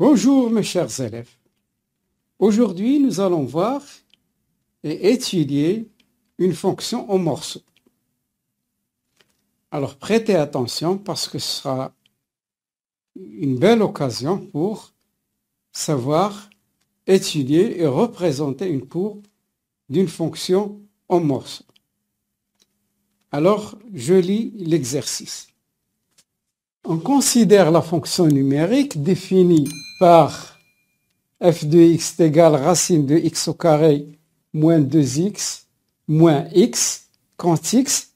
Bonjour mes chers élèves. Aujourd'hui, nous allons voir et étudier une fonction en morceaux. Alors prêtez attention parce que ce sera une belle occasion pour savoir étudier et représenter une courbe d'une fonction en morceaux. Alors, je lis l'exercice. On considère la fonction numérique définie par f de x égale racine de x au carré moins 2x moins x quand x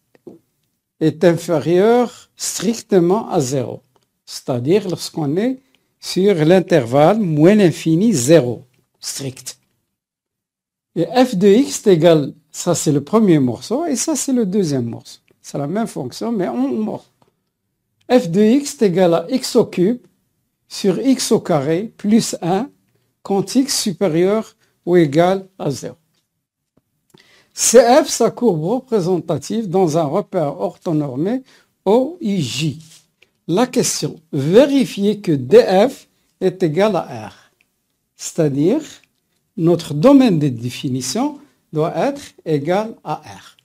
est inférieur strictement à 0. C'est-à-dire lorsqu'on est sur l'intervalle moins l'infini 0, strict. Et f de x égale, ça c'est le premier morceau, et ça c'est le deuxième morceau. C'est la même fonction, mais en morceau. F de x est égal à x au cube sur x au carré plus 1 quand x supérieur ou égal à 0. C'est f sa courbe représentative dans un repère orthonormé OIJ. La question, vérifier que df est égal à R. C'est-à-dire, notre domaine de définition doit être égal à R.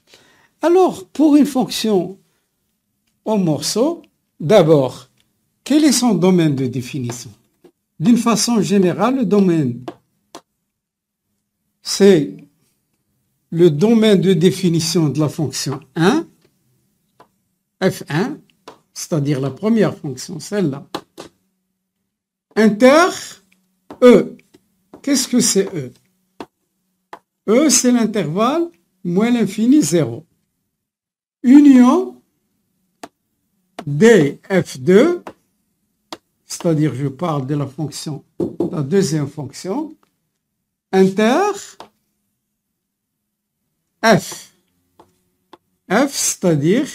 Alors, pour une fonction en morceaux, d'abord, quel est son domaine de définition? D'une façon générale, le domaine, c'est le domaine de définition de la fonction 1, f1, c'est-à-dire la première fonction, celle-là, inter E. Qu'est-ce que c'est E? E, c'est l'intervalle moins l'infini 0. Union df2, c'est-à-dire je parle de la fonction, la deuxième fonction, inter f. F, c'est-à-dire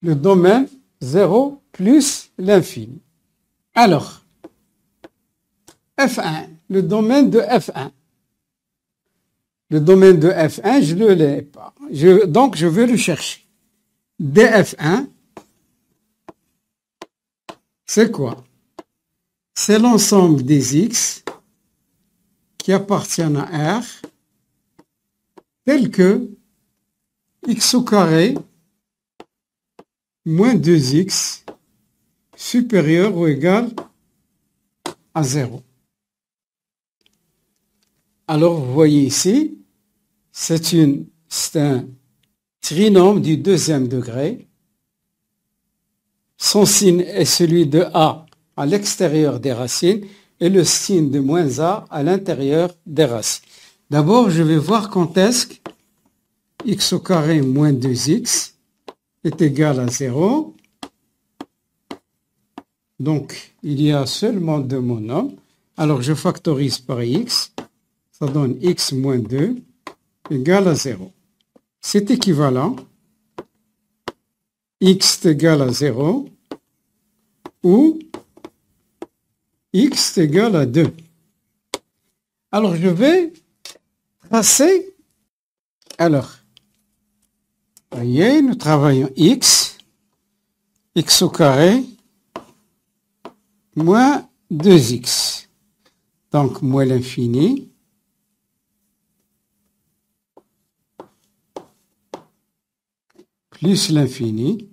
le domaine 0 plus l'infini. Alors, f1, le domaine de f1. Le domaine de f1, je ne l'ai pas. Donc, je vais le chercher. df1, c'est quoi? C'est l'ensemble des x qui appartiennent à R, tel que x au carré moins 2x supérieur ou égal à 0. Alors, vous voyez ici, c'est un trinôme du deuxième degré. Son signe est celui de A à l'extérieur des racines et le signe de moins A à l'intérieur des racines. D'abord, je vais voir quand est-ce que x au carré moins 2x est égal à 0. Donc, il y a seulement deux monomes. Alors, je factorise par x. Ça donne x moins 2 égale à 0. C'est équivalent. X est égal à 0 ou x est égal à 2. Alors, je vais tracer. Alors, voyez, nous travaillons x au carré, moins 2x. Donc, moins l'infini. Plus l'infini,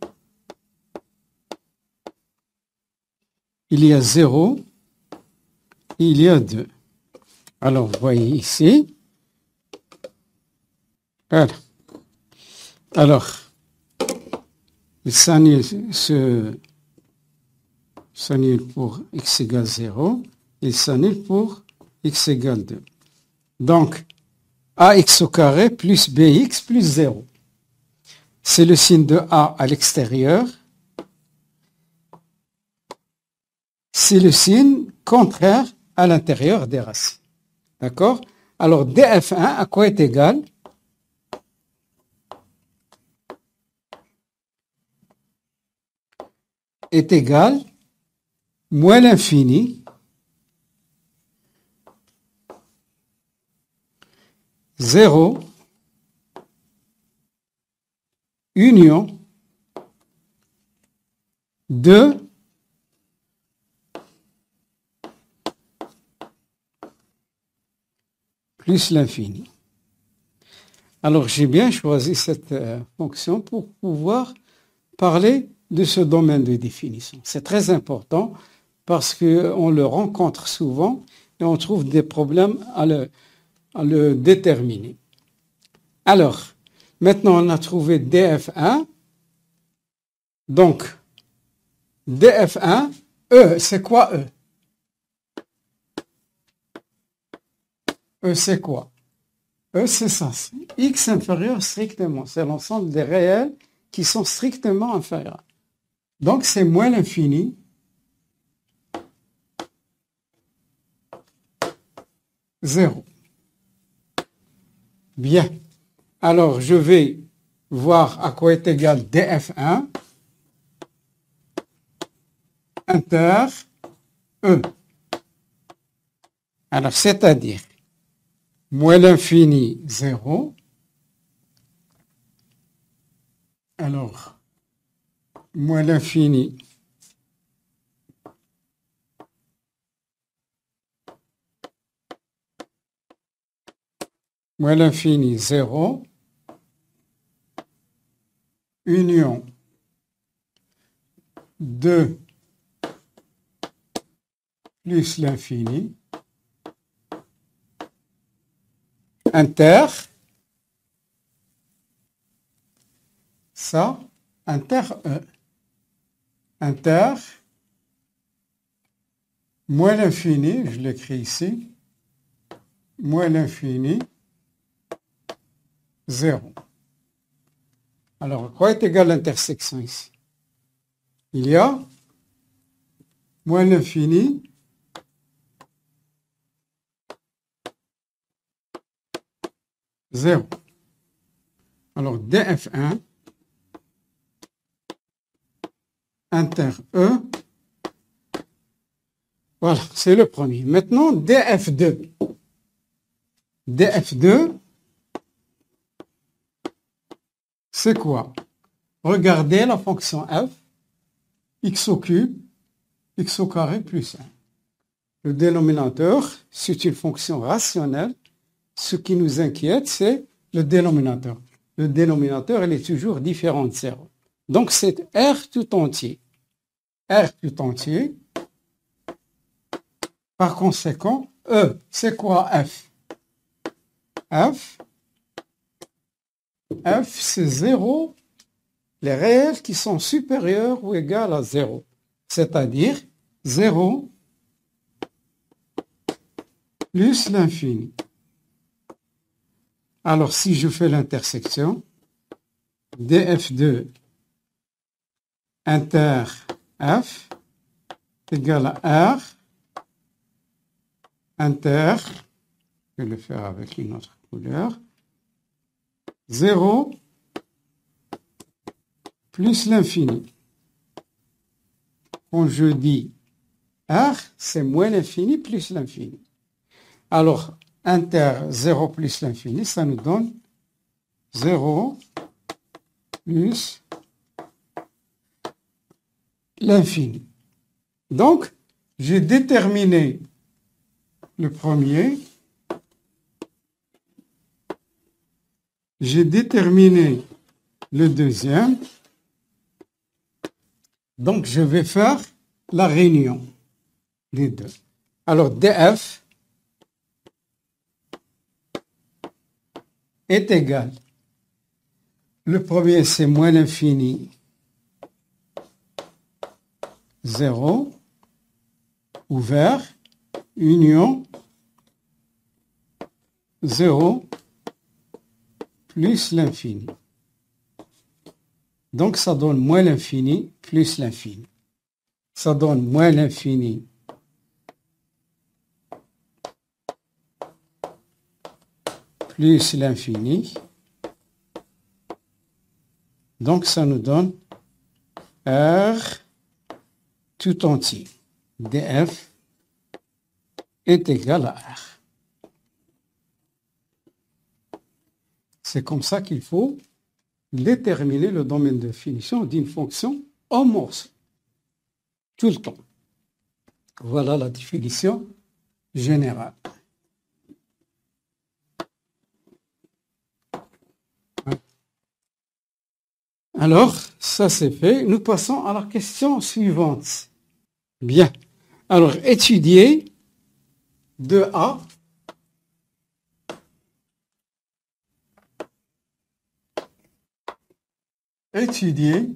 il y a 0, il y a 2. Alors, vous voyez ici. Voilà. Alors, il s'annule pour x égale 0, il s'annule pour x égale 2. Donc, ax au carré plus bx plus 0. C'est le signe de A à l'extérieur. C'est le signe contraire à l'intérieur des racines. D'accord? Alors, df1 à quoi est égal? Est égal moins l'infini 0 union de plus l'infini. Alors, j'ai bien choisi cette fonction pour pouvoir parler de ce domaine de définition. C'est très important parce qu'on le rencontre souvent et on trouve des problèmes à le déterminer. Alors, maintenant, on a trouvé DF1. Donc, DF1, E, c'est quoi E? E, c'est quoi? E, c'est ça. X inférieur strictement. C'est l'ensemble des réels qui sont strictement inférieurs. Donc, c'est moins l'infini. Zéro. Bien. Alors, je vais voir à quoi est égal DF1 inter E. Alors, c'est-à-dire moins l'infini 0. Alors, moins l'infini moins l'infini 0, union 2 plus l'infini, inter, ça, inter E, inter, moins l'infini, je l'écris ici, moins l'infini, 0. Alors, à quoi est égal l'intersection ici? Il y a moins l'infini, 0. Alors, DF1 inter E, voilà, c'est le premier. Maintenant, DF2. DF2, c'est quoi? Regardez la fonction f, x au cube, x au carré plus 1. Le dénominateur, c'est une fonction rationnelle. Ce qui nous inquiète, c'est le dénominateur. Le dénominateur, il est toujours différent de 0. Donc, c'est R tout entier. R tout entier. Par conséquent, E, c'est quoi F? F, c'est 0, les réels qui sont supérieurs ou égaux à 0. C'est-à-dire 0 plus l'infini. Alors, si je fais l'intersection, df2 inter f égale à r inter, je vais le faire avec une autre couleur, 0 plus l'infini. Quand je dis r, c'est moins l'infini plus l'infini. Alors, inter 0 plus l'infini, ça nous donne 0 plus l'infini. Donc, j'ai déterminé le premier, j'ai déterminé le deuxième, donc je vais faire la réunion des deux. Alors, df est égal. Le premier, c'est moins l'infini 0, ouvert, union 0 plus l'infini. Donc, ça donne moins l'infini plus l'infini. Ça donne moins l'infini plus l'infini. Donc, ça nous donne R tout entier. df est égal à R. C'est comme ça qu'il faut déterminer le domaine de définition d'une fonction en morceaux. Tout le temps. Voilà la définition générale. Alors, ça c'est fait. Nous passons à la question suivante. Bien. Alors, étudier 2A. Étudier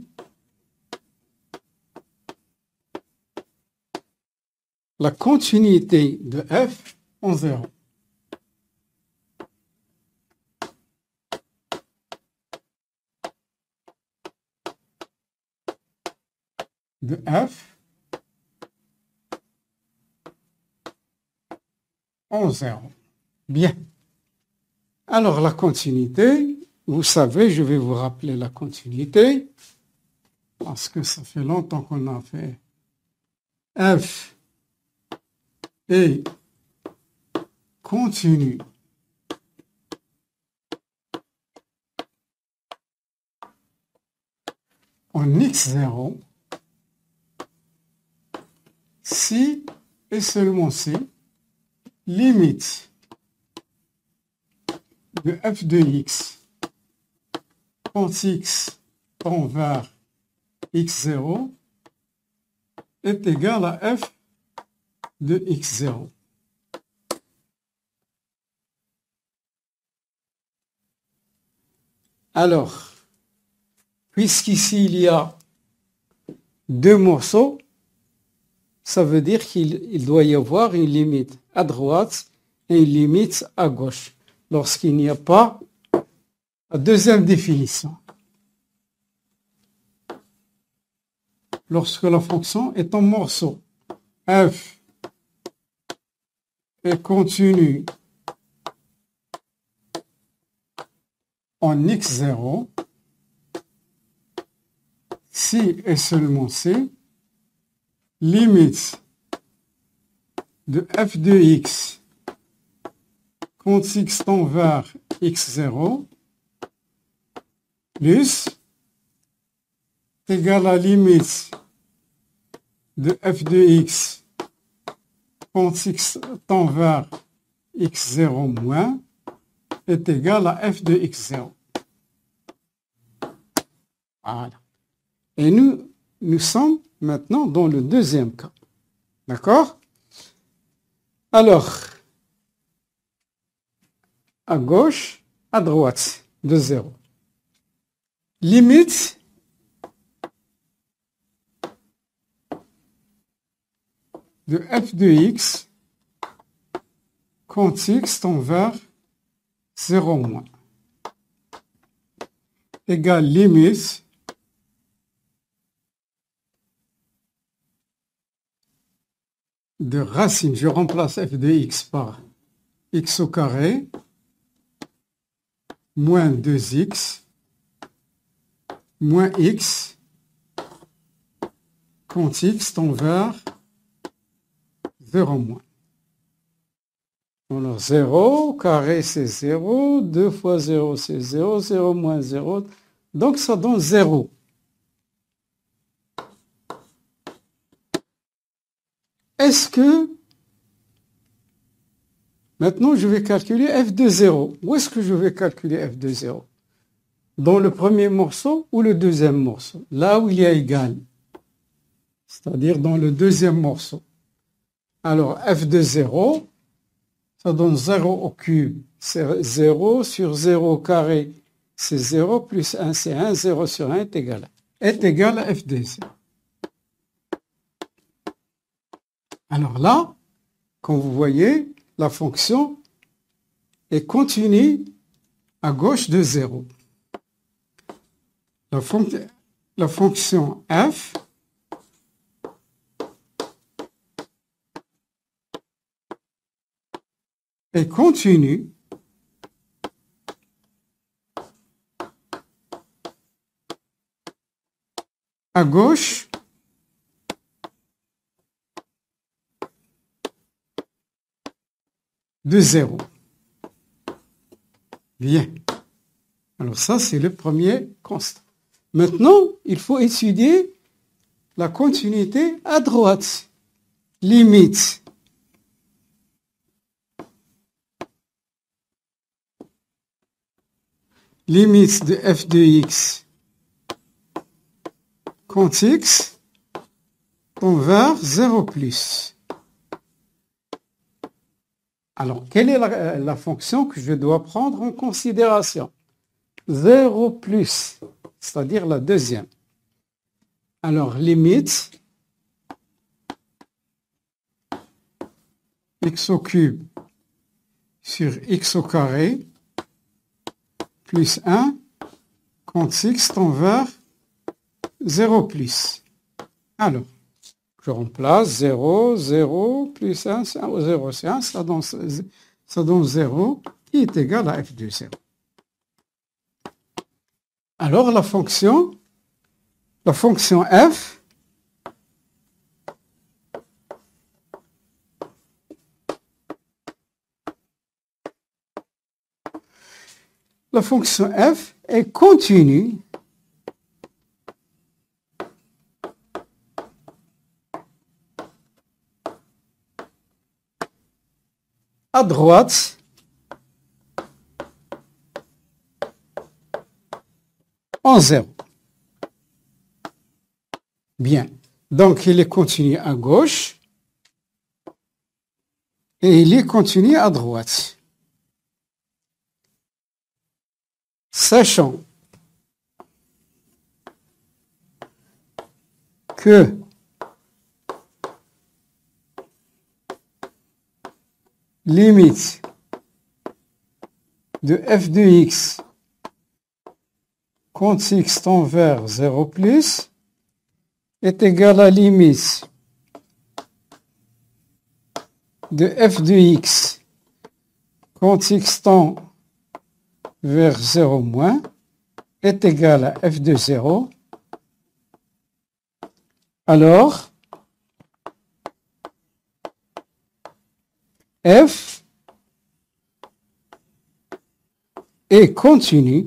la continuité de f en 0. De f en 0. Bien. Alors, la continuité, vous savez, je vais vous rappeler la continuité, parce que ça fait longtemps qu'on a fait f est continu en x0 si et seulement si limite de f de x quand x tend vers x0 est égal à f de x0. Alors, puisqu'ici il y a deux morceaux, ça veut dire qu'il doit y avoir une limite à droite et une limite à gauche, lorsqu'il n'y a pas la deuxième définition. Lorsque la fonction est en morceaux, f est continue en x0 si et seulement si limite de f de x quand x tend vers x0 plus égale à limite de f de x quand x tend vers x0 moins est égal à f de x0. Voilà. Et nous sommes maintenant dans le deuxième cas. D'accord? Alors, à gauche, à droite de 0. Limite de f de x quand x tend vers 0 moins égale limite de racine, je remplace f de x par x au carré moins 2x moins x quand x tend vers 0 moins. Alors 0, carré c'est 0, 2 fois 0 c'est 0, 0 moins 0, donc ça donne 0. Est-ce que, maintenant je vais calculer f de 0. Où est-ce que je vais calculer f de 0? Dans le premier morceau ou le deuxième morceau? Là où il y a égal, c'est-à-dire dans le deuxième morceau. Alors f de 0, ça donne 0 au cube, c'est 0 sur 0 au carré, c'est 0 plus 1, c'est 1, 0 sur 1 est égal à f de 0. Alors là, comme vous voyez, la fonction est continue à gauche de 0. La fonction f est continue à gauche de 0. Bien. Alors ça, c'est le premier constat. Maintenant, il faut étudier la continuité à droite. Limite de f de x quand x tend vers 0 plus. Alors, quelle est la fonction que je dois prendre en considération? 0 plus, c'est-à-dire la deuxième. Alors, limite x au cube sur x au carré plus 1 quand x tend vers 0 plus. Alors, je remplace 0, 0, plus 1, 0, c'est 1, ça donne 0, qui est égal à f de 0. Alors, la fonction f, est continue à droite en 0. Bien. Donc, il est continu à gauche et il est continu à droite. Sachant que limite de f de x quand x tend vers 0 plus est égale à limite de f de x quand x tend vers 0 moins est égal à f de 0. Alors, f est continu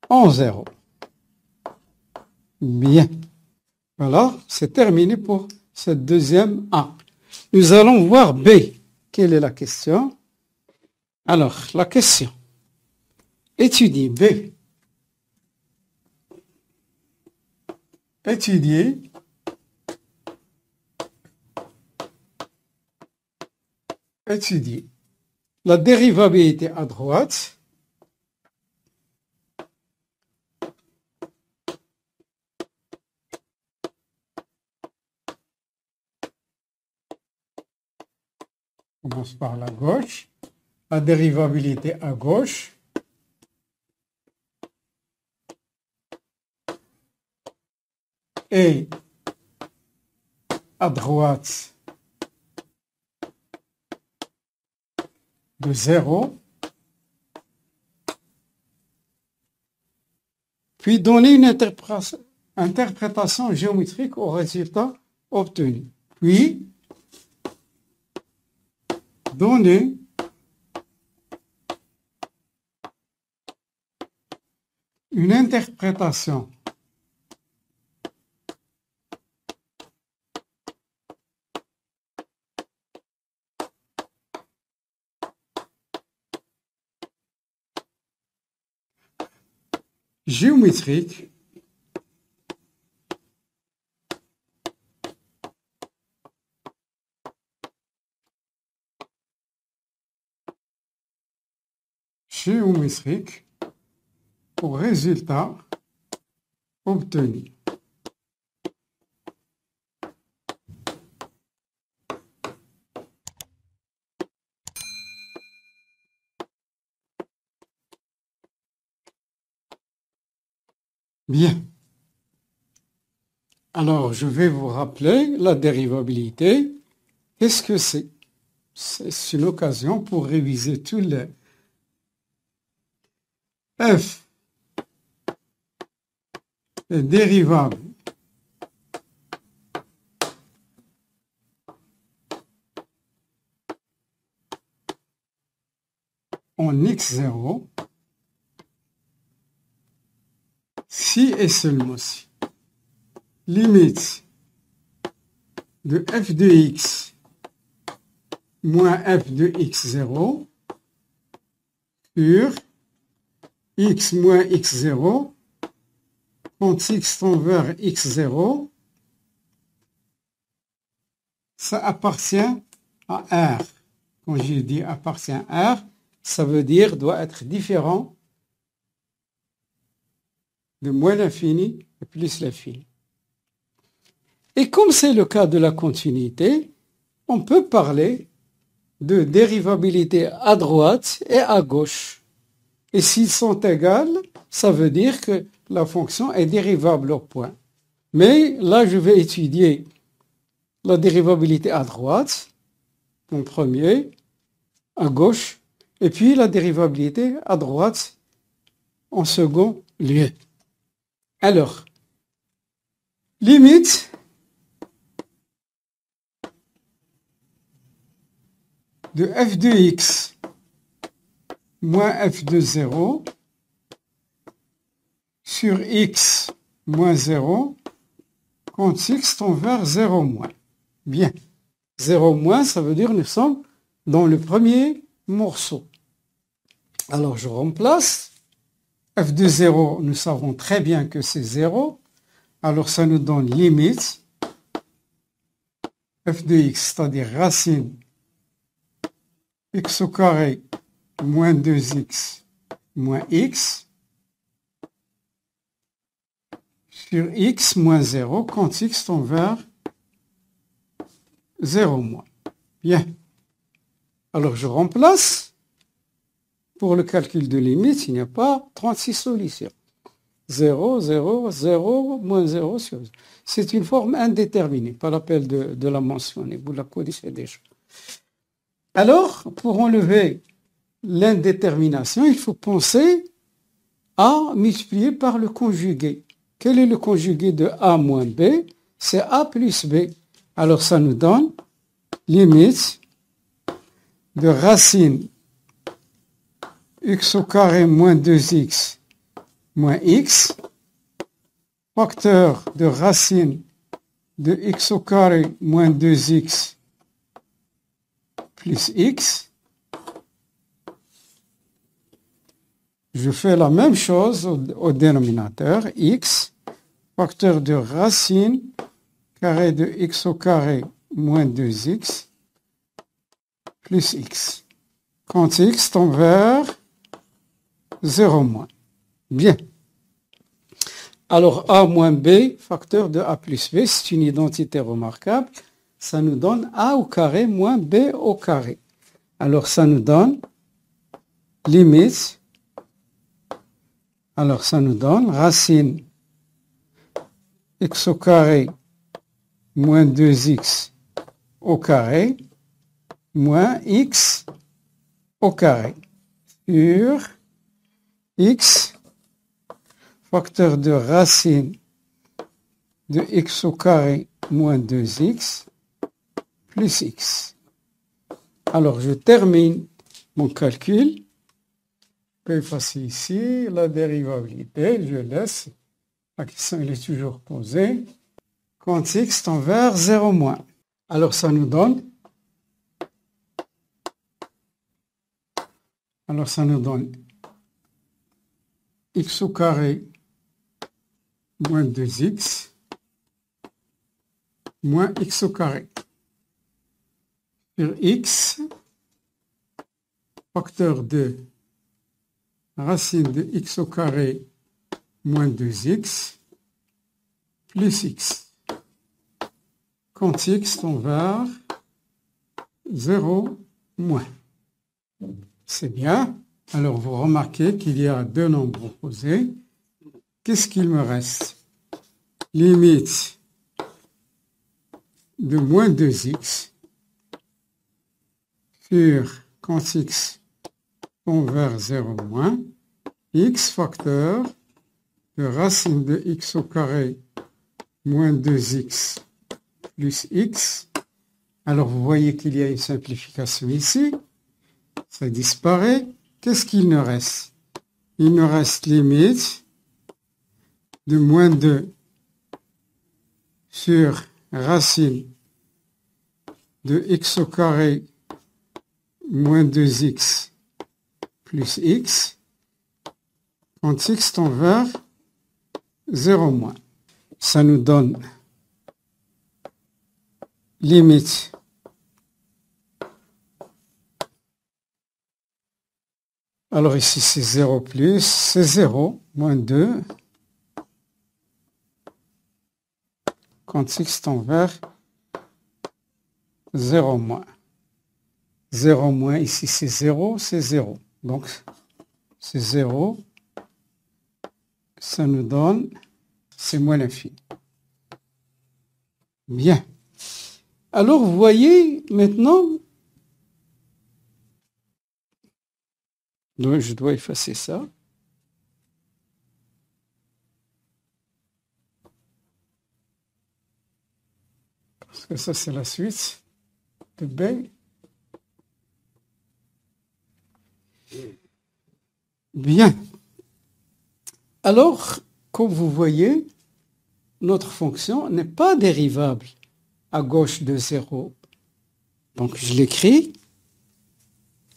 en 0. Bien. Voilà, c'est terminé pour cette deuxième A. Nous allons voir B. Quelle est la question? Alors, la question. Étudier B. Étudier la dérivabilité à droite on commence par la gauche, la dérivabilité à gauche et à droite de 0, puis donner une interprétation géométrique au résultat obtenu. Puis, donner une interprétation géométrique au résultat obtenu. Bien. Alors, je vais vous rappeler la dérivabilité. Qu'est-ce que c'est? C'est une occasion pour réviser tous les f est dérivable en x0 si et seulement si limite de f de x moins f de x0 sur x moins x0, quand x tend vers x0, ça appartient à R. Quand j'ai dit appartient à R, ça veut dire doit être différent de moins l'infini et plus l'infini. Et comme c'est le cas de la continuité, on peut parler de dérivabilité à droite et à gauche. Et s'ils sont égales, ça veut dire que la fonction est dérivable au point. Mais là, je vais étudier la dérivabilité à droite, en premier, à gauche, et puis la dérivabilité à droite en second lieu. Alors, limite de f de x moins f de 0 sur x moins 0 quand x tend vers 0 moins. Bien. 0 moins, ça veut dire que nous sommes dans le premier morceau. Alors, je remplace. F de 0, nous savons très bien que c'est 0. Alors, ça nous donne limite f de x, c'est-à-dire racine x au carré moins 2x moins x sur x moins 0 quand x tend vers 0 moins. Bien. Alors, je remplace. Pour le calcul de limite, il n'y a pas 36 solutions. 0, 0, 0, moins 0 sur 0. C'est une forme indéterminée, pas la peine de la mentionner. Vous la connaissez déjà. Alors, pour enlever l'indétermination, il faut penser à multiplier par le conjugué. Quel est le conjugué de A moins B? C'est A plus B. Alors, ça nous donne limite de racine x au carré moins 2x moins x, facteur de racine de x au carré moins 2x plus x. Je fais la même chose au dénominateur, x, facteur de racine carré de x au carré moins 2x plus x. Quand x tend vers 0 moins. Bien. Alors, A moins B, facteur de A plus B, c'est une identité remarquable. Ça nous donne A au carré moins B au carré. Alors, ça nous donne limite. Alors, ça nous donne racine x au carré moins 2x au carré moins x au carré sur x, facteur de racine de x au carré moins 2x plus x. Alors, je termine mon calcul. Je peux effacer ici la dérivabilité. Je laisse. La question elle est toujours posée. Quand x tend vers 0 moins. Alors, ça nous donne. X au carré moins 2x moins x au carré sur x, facteur de racine de x au carré moins 2x plus x. Quand x tend vers 0 moins. C'est bien. Alors, vous remarquez qu'il y a deux nombres opposés. Qu'est-ce qu'il me reste? Limite de moins 2x sur quand x tend vers 0 moins, x facteur de racine de x au carré moins 2x plus x. Alors, vous voyez qu'il y a une simplification ici. Ça disparaît. Qu'est-ce qu'il nous reste? Il nous reste limite de moins 2 sur racine de x au carré moins 2x plus x Quand x tend vers 0 moins. Ça nous donne limite alors ici c'est 0 plus, c'est 0, moins 2, quand x tend vers 0 moins. 0 moins, ici c'est 0, c'est 0. Donc c'est 0, ça nous donne, c'est moins l'infini. Bien. Alors vous voyez maintenant, donc, je dois effacer ça. Parce que ça, c'est la suite de B. Bien. Alors, comme vous voyez, notre fonction n'est pas dérivable à gauche de 0. Donc, je l'écris.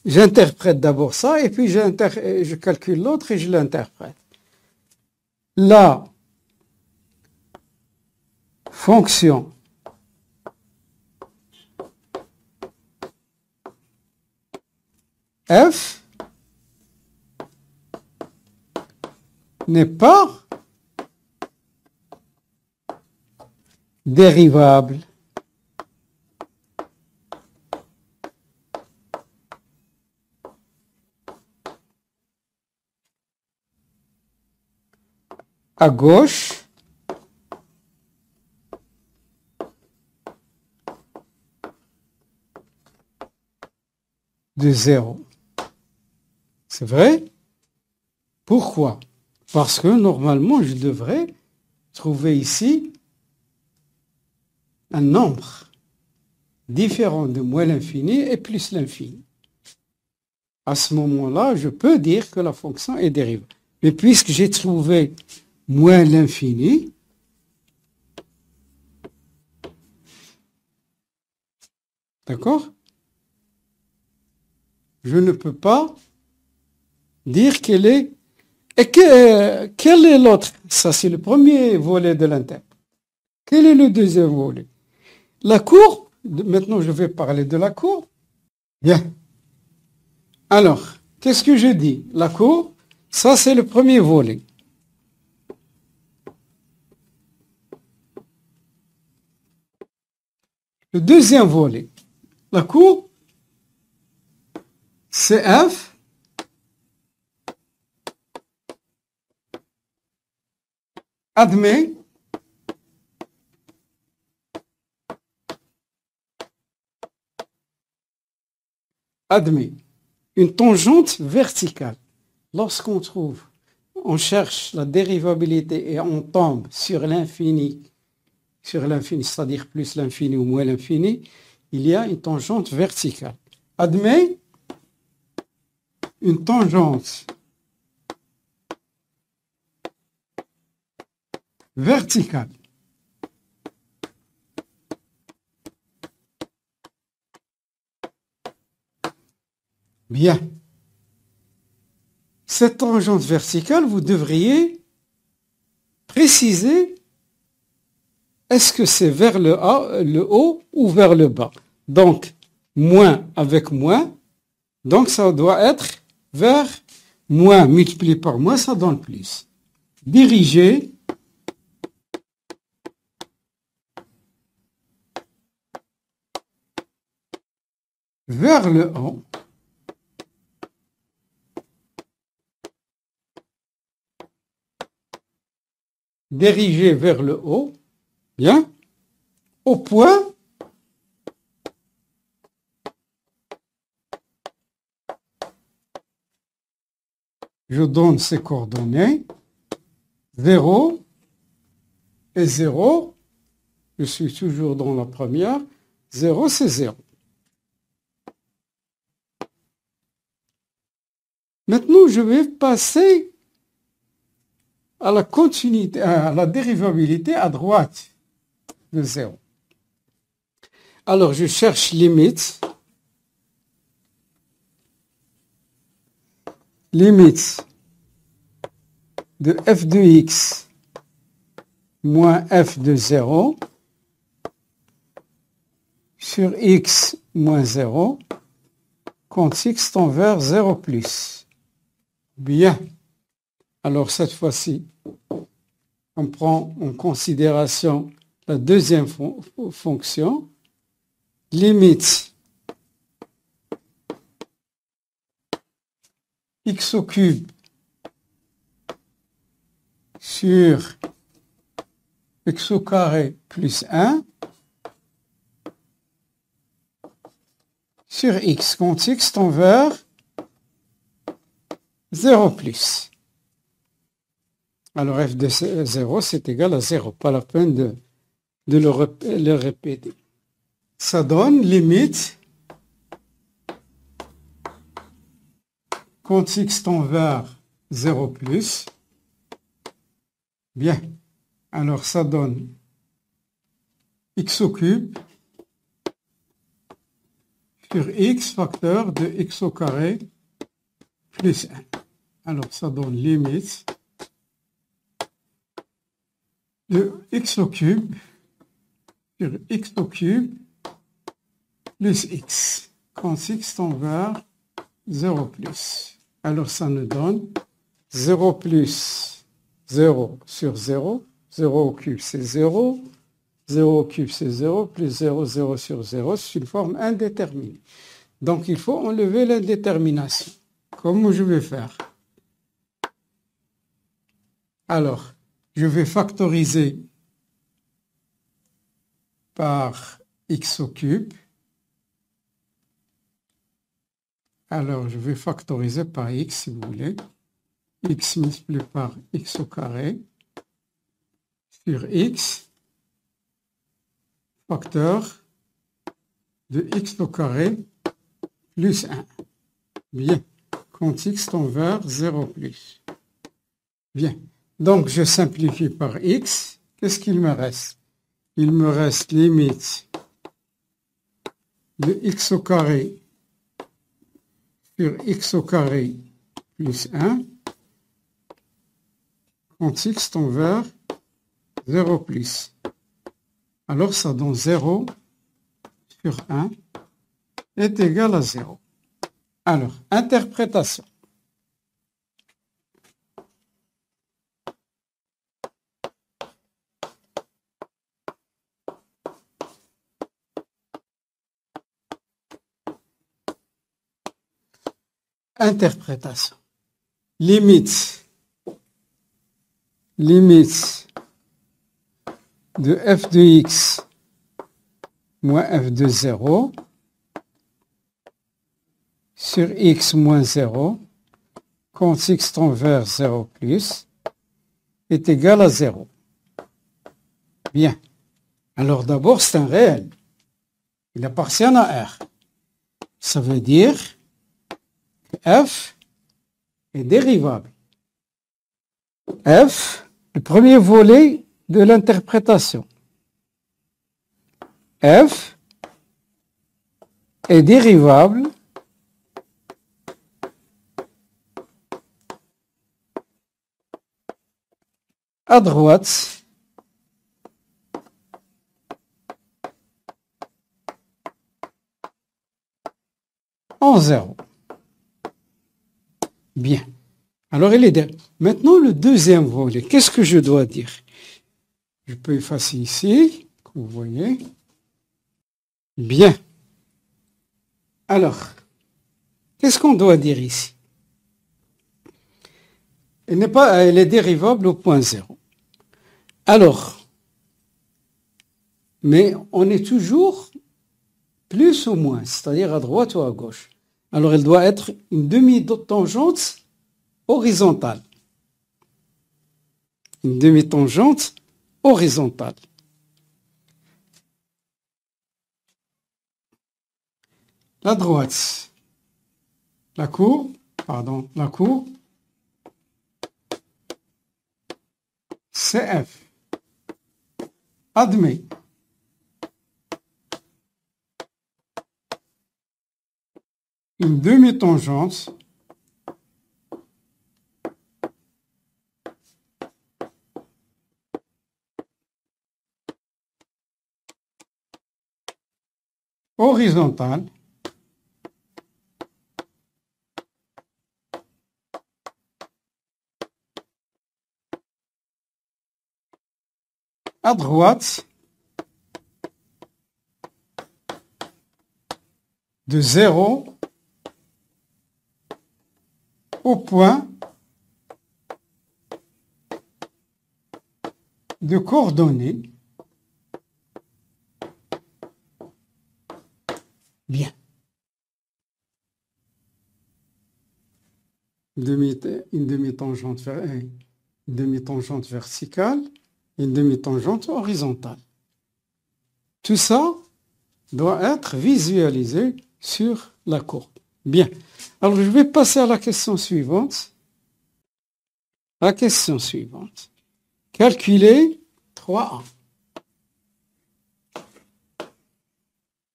J'interprète d'abord ça et puis je calcule l'autre et je l'interprète. La fonction f n'est pas dérivable à gauche de 0. C'est vrai? Pourquoi? Parce que normalement, je devrais trouver ici un nombre différent de moins l'infini et plus l'infini. À ce moment-là, je peux dire que la fonction est dérivable. Mais puisque j'ai trouvé moins l'infini, d'accord? Je ne peux pas dire qu'elle est... Et quel est l'autre? Ça, c'est le premier volet de l'interprétation. Quel est le deuxième volet? La courbe. Maintenant, je vais parler de la courbe. Bien. Alors, qu'est-ce que je dis? La courbe, ça, c'est le premier volet. Le deuxième volet. La courbe, c'est f admet une tangente verticale. Lorsqu'on cherche la dérivabilité et on tombe sur l'infini, c'est-à-dire plus l'infini ou moins l'infini, il y a une tangente verticale. Admet une tangente verticale. Bien. Cette tangente verticale, vous devriez préciser est-ce que c'est vers le haut ou vers le bas. Donc, moins avec moins, donc ça doit être vers moins multiplié par moins, ça donne plus. Diriger vers le haut. Diriger vers le haut, bien, au point je donne ces coordonnées, 0 et 0, je suis toujours dans la première, 0 c'est 0. Maintenant, je vais passer à la continuité, à la dérivabilité à droite de 0. Alors, je cherche limite de f de x moins f de 0 sur x moins 0 quand x tend vers 0 plus. Bien. Alors cette fois-ci, on prend en considération la deuxième fonction, limite x au cube sur x au carré plus 1 sur x quand x tend vers 0 plus. Alors f de 0 c'est égal à 0, pas la peine de le répéter. Ça donne limite quand x tend vers 0 plus. Bien. Alors ça donne x au cube sur x facteur de x au carré plus 1. Alors ça donne limite de x au cube sur x au cube plus x quand x tend vers 0 plus. Alors ça nous donne 0 plus 0 sur 0. 0 au cube c'est 0. 0 au cube c'est 0 plus 0, 0 sur 0. C'est une forme indéterminée. Donc il faut enlever l'indétermination. Comment je vais faire? Alors, je vais factoriser par x au cube. Alors, je vais factoriser par x, si vous voulez. X multiplié par x au carré sur x, facteur de x au carré plus 1. Bien. Quand x tend vers 0 plus. Bien. Donc, je simplifie par x. Qu'est-ce qu'il me reste? Il me reste limite de x au carré sur x au carré plus 1 quand x tend vers 0 plus. Alors, ça donne 0 sur 1 est égal à 0. Alors, interprétation. Interprétation. Limite de f de x moins f de 0 sur x moins 0 quand x tend vers 0 plus est égal à 0. Bien. Alors d'abord, c'est un réel. Il appartient à R. Ça veut dire que f est dérivable. F, le premier volet de l'interprétation. F est dérivable à droite en 0. Bien. Alors, il est derrière. Maintenant, le deuxième volet, qu'est-ce que je dois dire? Je peux effacer ici, comme vous voyez. Bien. Alors, qu'est-ce qu'on doit dire ici? Elle est dérivable au point 0. Alors, mais on est toujours plus ou moins, c'est-à-dire à droite ou à gauche. Alors, elle doit être une demi-tangente horizontale. Une demi-tangente horizontale. La droite, la courbe, CF admet une demi-tangente horizontale à droite de 0 au point de coordonnées. Bien. Une demi-tangente verticale et une demi-tangente horizontale. Tout ça doit être visualisé sur la courbe. Bien. Alors, je vais passer à la question suivante. La question suivante. Calculer 3A.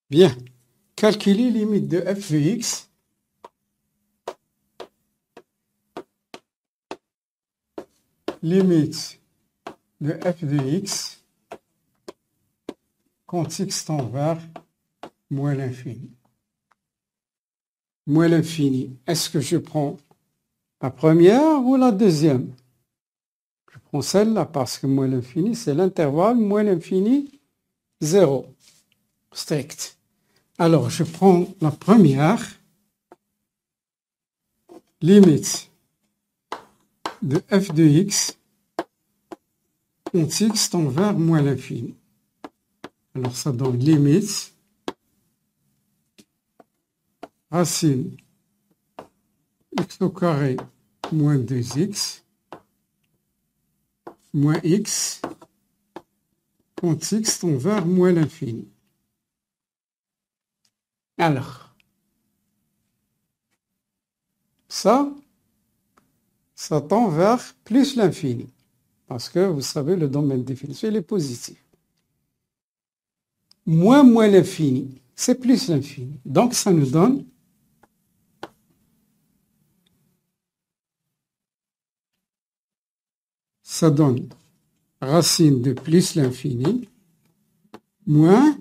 Bien. Calculer limite de f de x limite de f de x quand x tend vers moins l'infini. Moins l'infini. Est-ce que je prends la première ou la deuxième? Je prends celle-là parce que moins l'infini, c'est l'intervalle moins l'infini 0. Strict. Alors, je prends la première. Limite de f de x quand x tend vers moins l'infini. Alors, ça donne limite racine x au carré moins 2x moins x quand x tend vers moins l'infini. Alors, ça tend vers plus l'infini. Parce que, vous savez, le domaine de définition, il est positif. Moins l'infini, c'est plus l'infini. Donc, ça nous donne racine de plus l'infini moins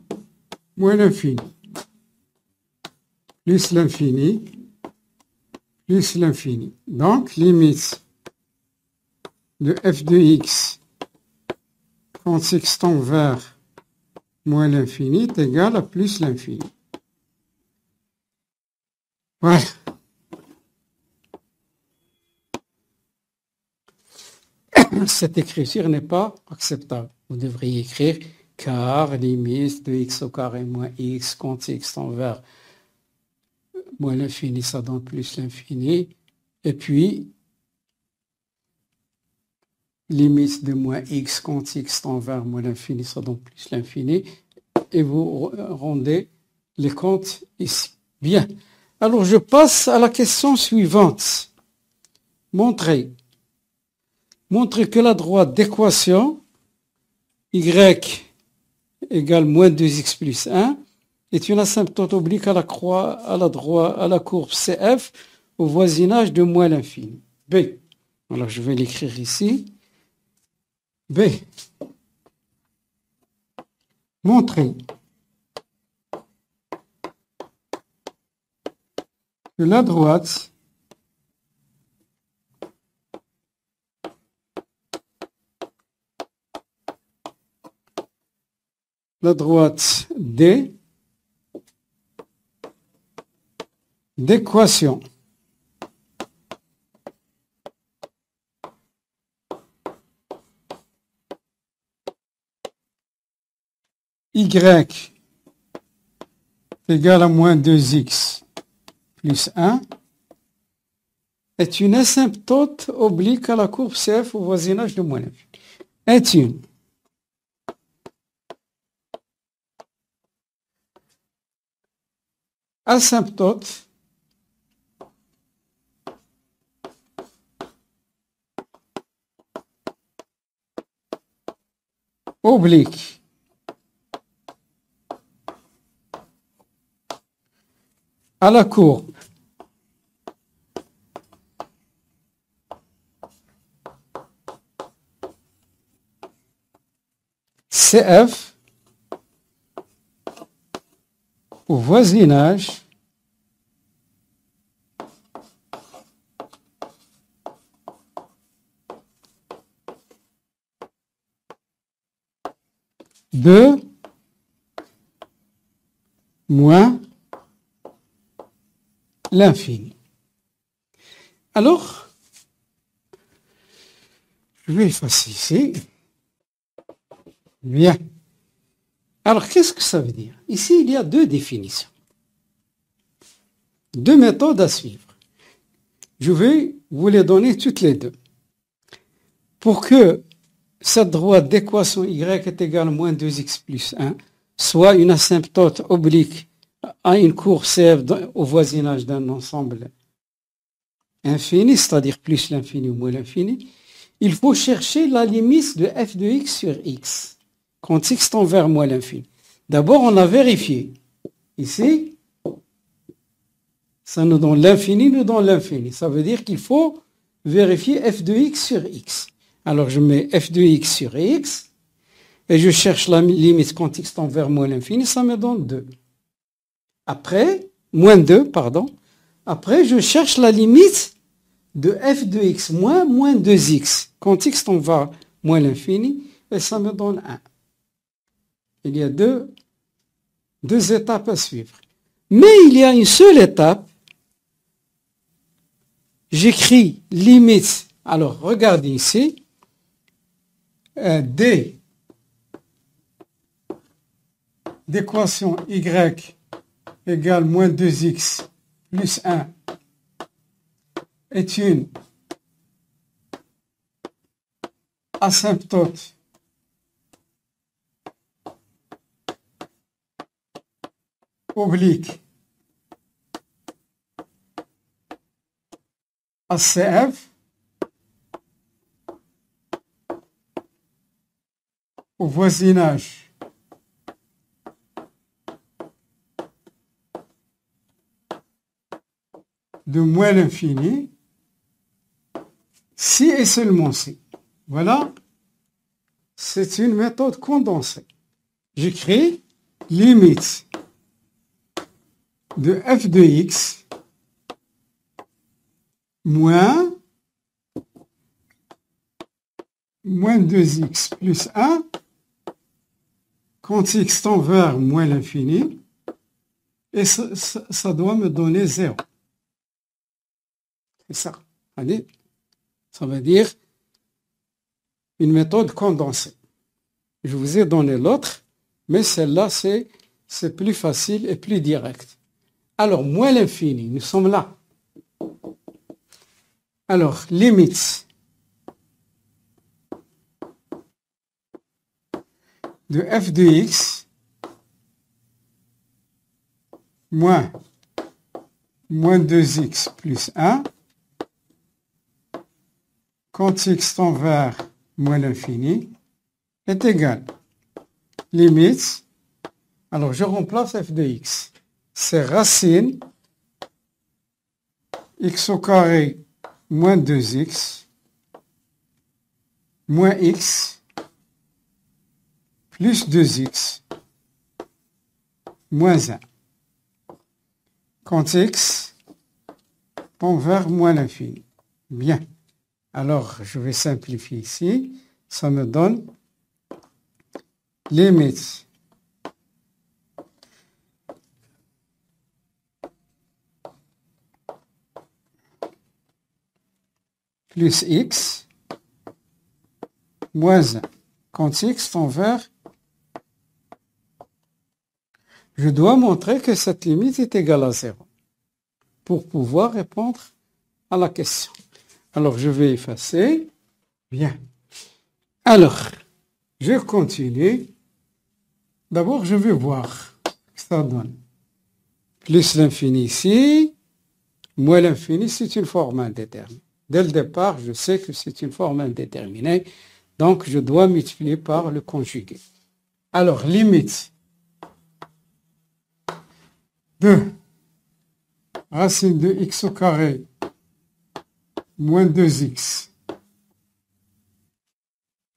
l'infini. Plus l'infini, plus l'infini. Donc, limite de f de x quand x tend vers moins l'infini est égal à plus l'infini. Voilà. Cette écriture n'est pas acceptable. Vous devriez écrire car limite de x au carré moins x quand x tend vers moins l'infini, ça donne plus l'infini. Et puis, limite de moins x quand x tend vers moins l'infini, ça donne plus l'infini. Et vous rendez les comptes ici. Bien. Alors, je passe à la question suivante. Montrer que la droite d'équation y égale moins 2x plus 1 est une asymptote oblique à la courbe CF au voisinage de moins l'infini. B. Alors, je vais l'écrire ici. B. Montrer que la droite D d'équation y égale à moins 2x plus 1 est une asymptote oblique à la courbe CF au voisinage de moins l'infini. Est une asymptote oblique à la courbe CF au voisinage de moins l'infini. Alors, je vais effacer ici. Bien. Alors, qu'est-ce que ça veut dire? Ici, il y a deux définitions. Deux méthodes à suivre. Je vais vous les donner toutes les deux. Pour que cette droite d'équation y est égale à moins 2x plus 1 soit une asymptote oblique à une courbe CF au voisinage d'un ensemble infini, c'est-à-dire plus l'infini ou moins l'infini, il faut chercher la limite de f de x sur x, quand x tend vers moins l'infini. D'abord, on a vérifié. Ici, ça nous donne l'infini, nous donne l'infini. Ça veut dire qu'il faut vérifier f de x sur x. Alors, je mets f de x sur x, et je cherche la limite quand x tend vers moins l'infini, ça me donne 2. Après, moins 2, pardon. Après, je cherche la limite de f de x moins 2x, quand x tend vers moins l'infini, et ça me donne 1. Il y a deux étapes à suivre. Mais il y a une seule étape. J'écris limite. Alors, regardez ici. D d'équation y égale moins 2x plus 1 est une asymptote oblique à CF au voisinage de moins l'infini, si et seulement si. Voilà, c'est une méthode condensée. J'écris limite de f de x moins 2x plus 1 quand x tend vers moins l'infini, et ça doit me donner 0. C'est ça. Allez, ça veut dire une méthode condensée. Je vous ai donné l'autre, mais celle-là, c'est plus facile et plus direct. Alors, moins l'infini, nous sommes là. Alors, limite de f de x moins 2x plus 1 quand x tend vers moins l'infini est égal. Limite, alors je remplace f de x. C'est racine x au carré moins 2x moins x plus 2x moins 1. Quand x tend vers moins l'infini. Bien. Alors, je vais simplifier ici. Ça me donne limite plus x moins 1. Quand x tend vers, je dois montrer que cette limite est égale à 0 pour pouvoir répondre à la question. Alors, je vais effacer. Bien. Alors, je continue. D'abord, je vais voir ce que ça donne. Plus l'infini ici, moins l'infini, c'est une forme indéterminée. Dès le départ, je sais que c'est une forme indéterminée, donc je dois multiplier par le conjugué. Alors, limite de racine de x au carré moins 2x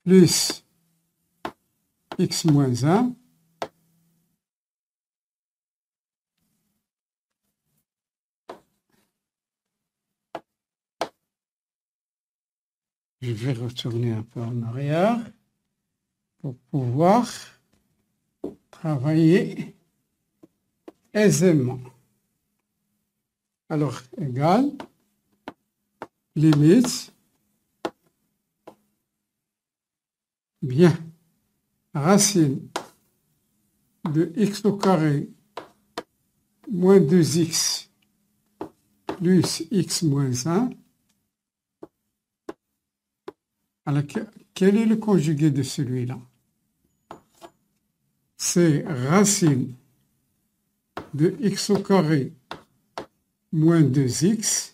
plus x moins 1 Je vais retourner un peu en arrière pour pouvoir travailler aisément. Alors, égal, limite, bien, racine de x au carré moins 2x plus x moins 1. Alors, quel est le conjugué de celui-là? C'est racine de x au carré moins 2x.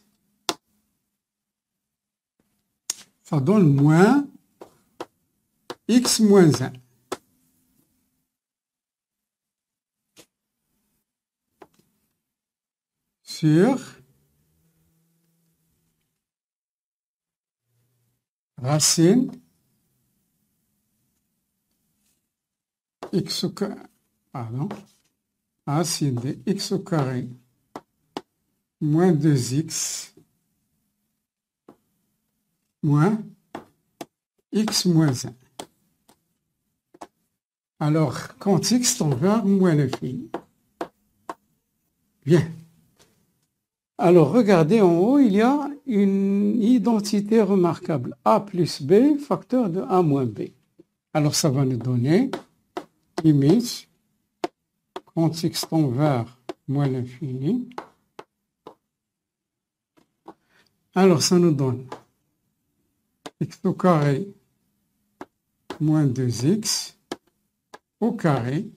Ça donne moins x moins 1. Sur racine x au carré, pardon, racine de x au carré moins 2x moins x moins 1. Alors, quand x tend vers moins l'infini. Bien. Alors, regardez en haut, il y a une identité remarquable. A plus B, facteur de A moins B. Alors, ça va nous donner limite quand x tend vers moins l'infini. Alors, ça nous donne x au carré moins 2x au carré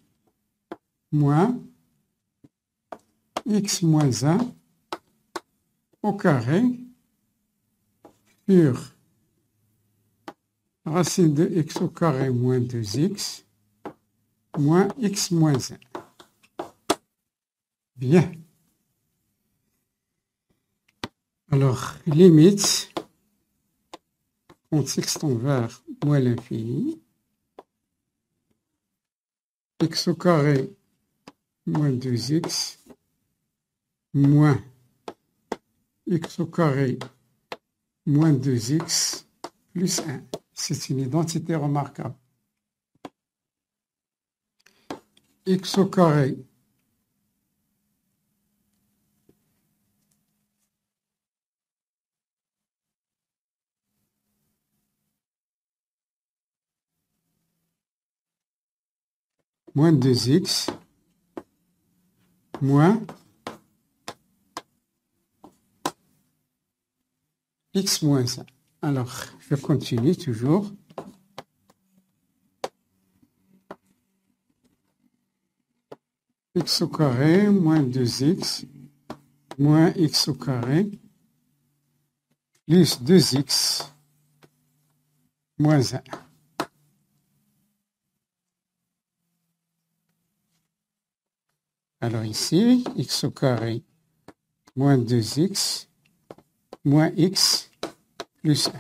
moins x moins 1 au carré sur racine de x au carré moins 2x moins x moins 1. Bien. Alors, limite, quand x tend vers moins l'infini, x au carré moins 2x moins x au carré moins 2x plus 1. C'est une identité remarquable. X au carré moins 2x moins x moins 1. Alors, je continue toujours. X au carré moins 2x moins x au carré plus 2x moins 1. Alors ici, x au carré moins 2x moins x plus 1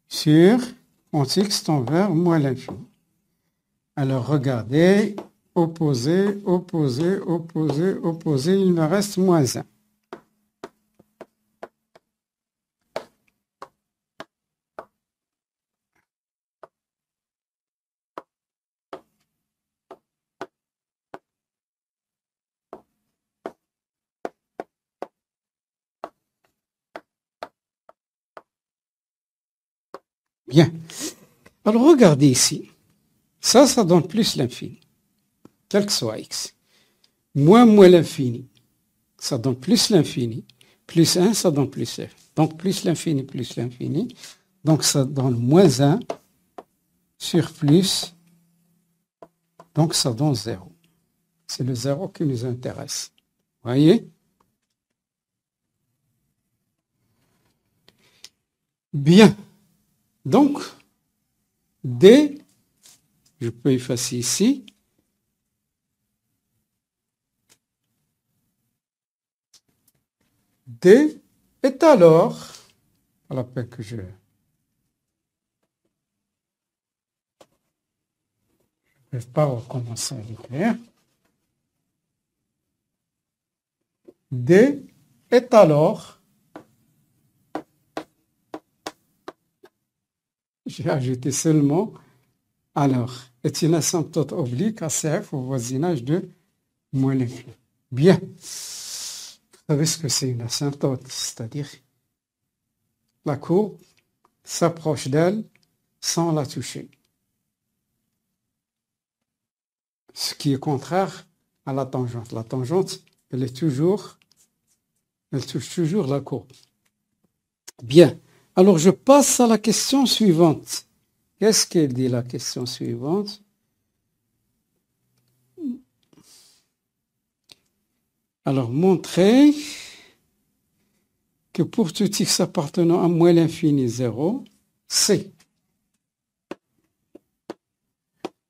sur, quand x tend vers moins l'infini. Alors regardez, opposé, opposé, opposé, opposé, il me reste moins 1. Bien. Alors regardez ici. Ça donne plus l'infini, quel que soit x. Moins l'infini, ça donne plus l'infini. Plus 1, ça donne plus f. Donc plus l'infini, plus l'infini. Donc ça donne moins 1 sur plus. Donc ça donne 0. C'est le 0 qui nous intéresse. Voyez? Bien. Donc, D, je peux effacer ici. D est alors, à la peine que je ne vais pas recommencer à l'écrire. D est alors j'ai ajouté seulement. Alors, est une asymptote oblique à CF au voisinage de moins l'infini. Bien. Vous savez ce que c'est une asymptote, c'est-à-dire la courbe s'approche d'elle sans la toucher. Ce qui est contraire à la tangente. La tangente, elle touche toujours la courbe. Bien. Alors, je passe à la question suivante. Qu'est-ce qu'elle dit, la question suivante? Alors, montrer que pour tout x appartenant à moins l'infini 0, c'est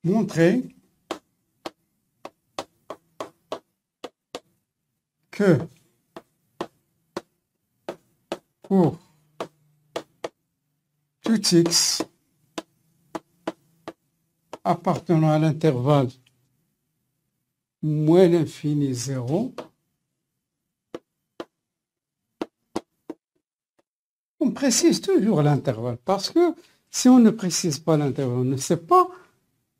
montrer que pour tout x appartenant à l'intervalle moins l'infini 0, on précise toujours l'intervalle, parce que si on ne précise pas l'intervalle, on ne sait pas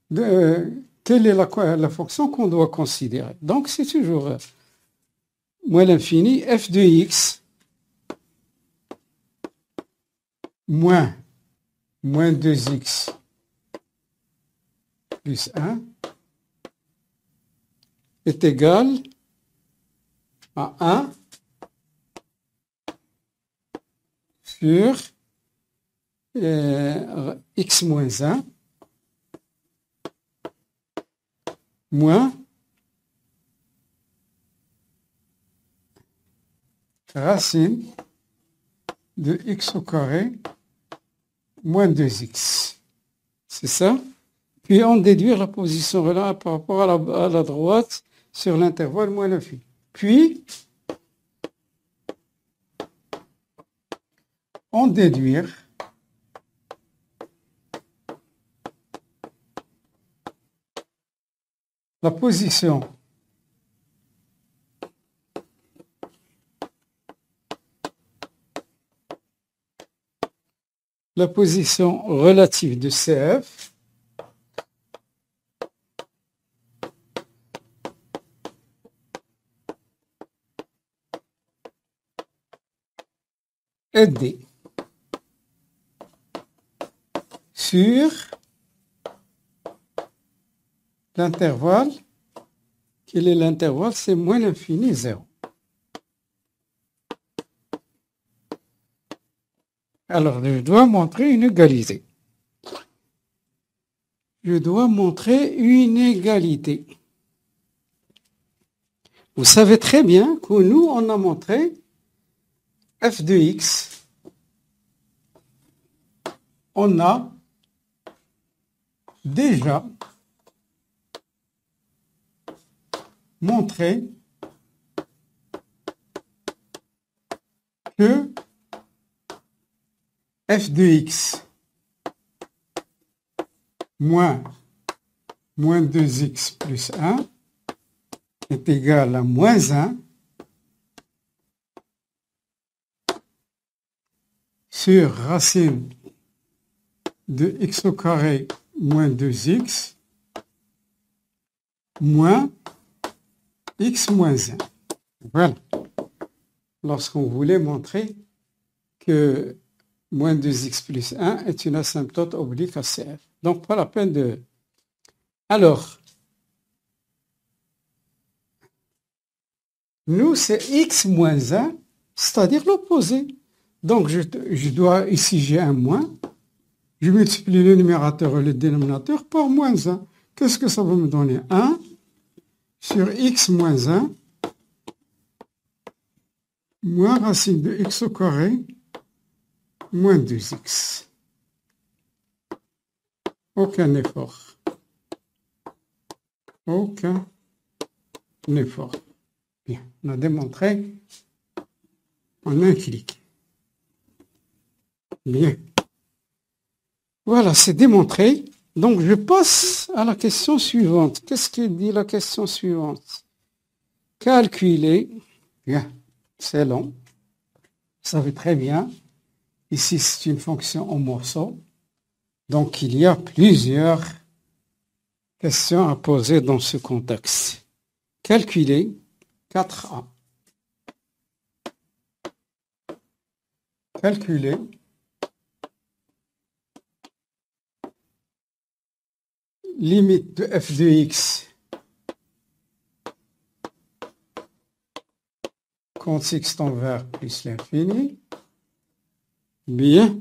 quelle est la fonction qu'on doit considérer. Donc c'est toujours moins l'infini f de x moins 2x plus 1 est égal à 1 sur x moins 1 moins racine de x au carré moins 2x. C'est ça? Puis on déduit la position relative par rapport à la droite sur l'intervalle moins l'infini. Puis on déduire la position relative de CF et D sur l'intervalle. Quel est l'intervalle? C'est moins l'infini 0. Alors, je dois montrer une égalité. Je dois montrer une égalité. Vous savez très bien que nous, on a montré f de x. On a déjà montré que f de x moins 2x plus 1 est égal à moins 1 sur racine de x au carré moins 2x moins x moins 1. Voilà. Lorsqu'on voulait montrer que moins 2x plus 1 est une asymptote oblique à CF. Donc, pas la peine de... Alors, nous, c'est x moins 1, c'est-à-dire l'opposé. Donc, je dois, ici, j'ai un moins. Je multiplie le numérateur et le dénominateur par moins 1. Qu'est-ce que ça va me donner? 1 sur x moins 1 moins racine de x au carré moins 2x. Aucun effort. Aucun effort. Bien, on a démontré en un clic. Bien. Voilà, c'est démontré. Donc, je passe à la question suivante. Qu'est-ce qu'il dit la question suivante? Calculer. Bien, c'est long. Vous savez très bien. Ici, c'est une fonction en morceaux. Donc, il y a plusieurs questions à poser dans ce contexte. Calculer 4a. Calculer limite de f de x quand x tend vers plus l'infini, bien,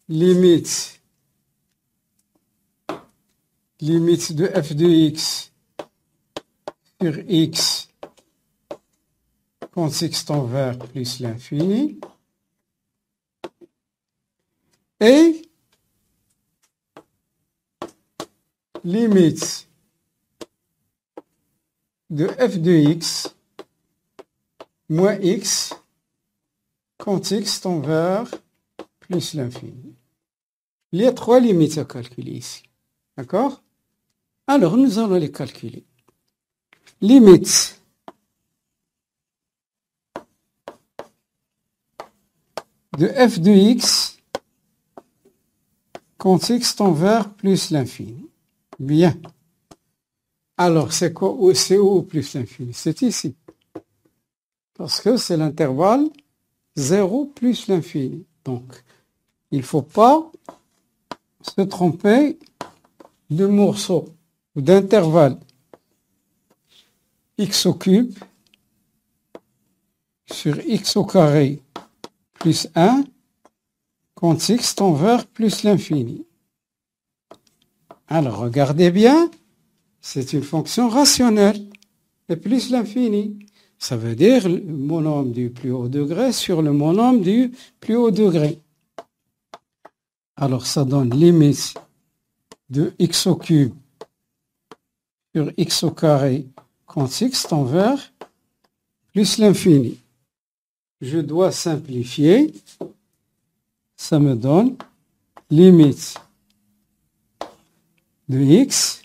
limite de f de x sur x quand x tend vers plus l'infini, et limite de f de x moins x quand x tend vers plus l'infini. Il y a 3 limites à calculer ici. D'accord? Alors, nous allons les calculer. Limite de f de x quand x tend vers plus l'infini. Bien. Alors, c'est quoi? C'est où plus l'infini? C'est ici. Parce que c'est l'intervalle 0 plus l'infini. Donc, il ne faut pas se tromper de morceau ou d'intervalle. X au cube sur x au carré plus 1 quand x tend vers plus l'infini. Alors, regardez bien, c'est une fonction rationnelle et plus l'infini. Ça veut dire le monôme du plus haut degré sur le monôme du plus haut degré. Alors, ça donne limite de x au cube sur x au carré quand x tend vers plus l'infini. Je dois simplifier. Ça me donne limite de x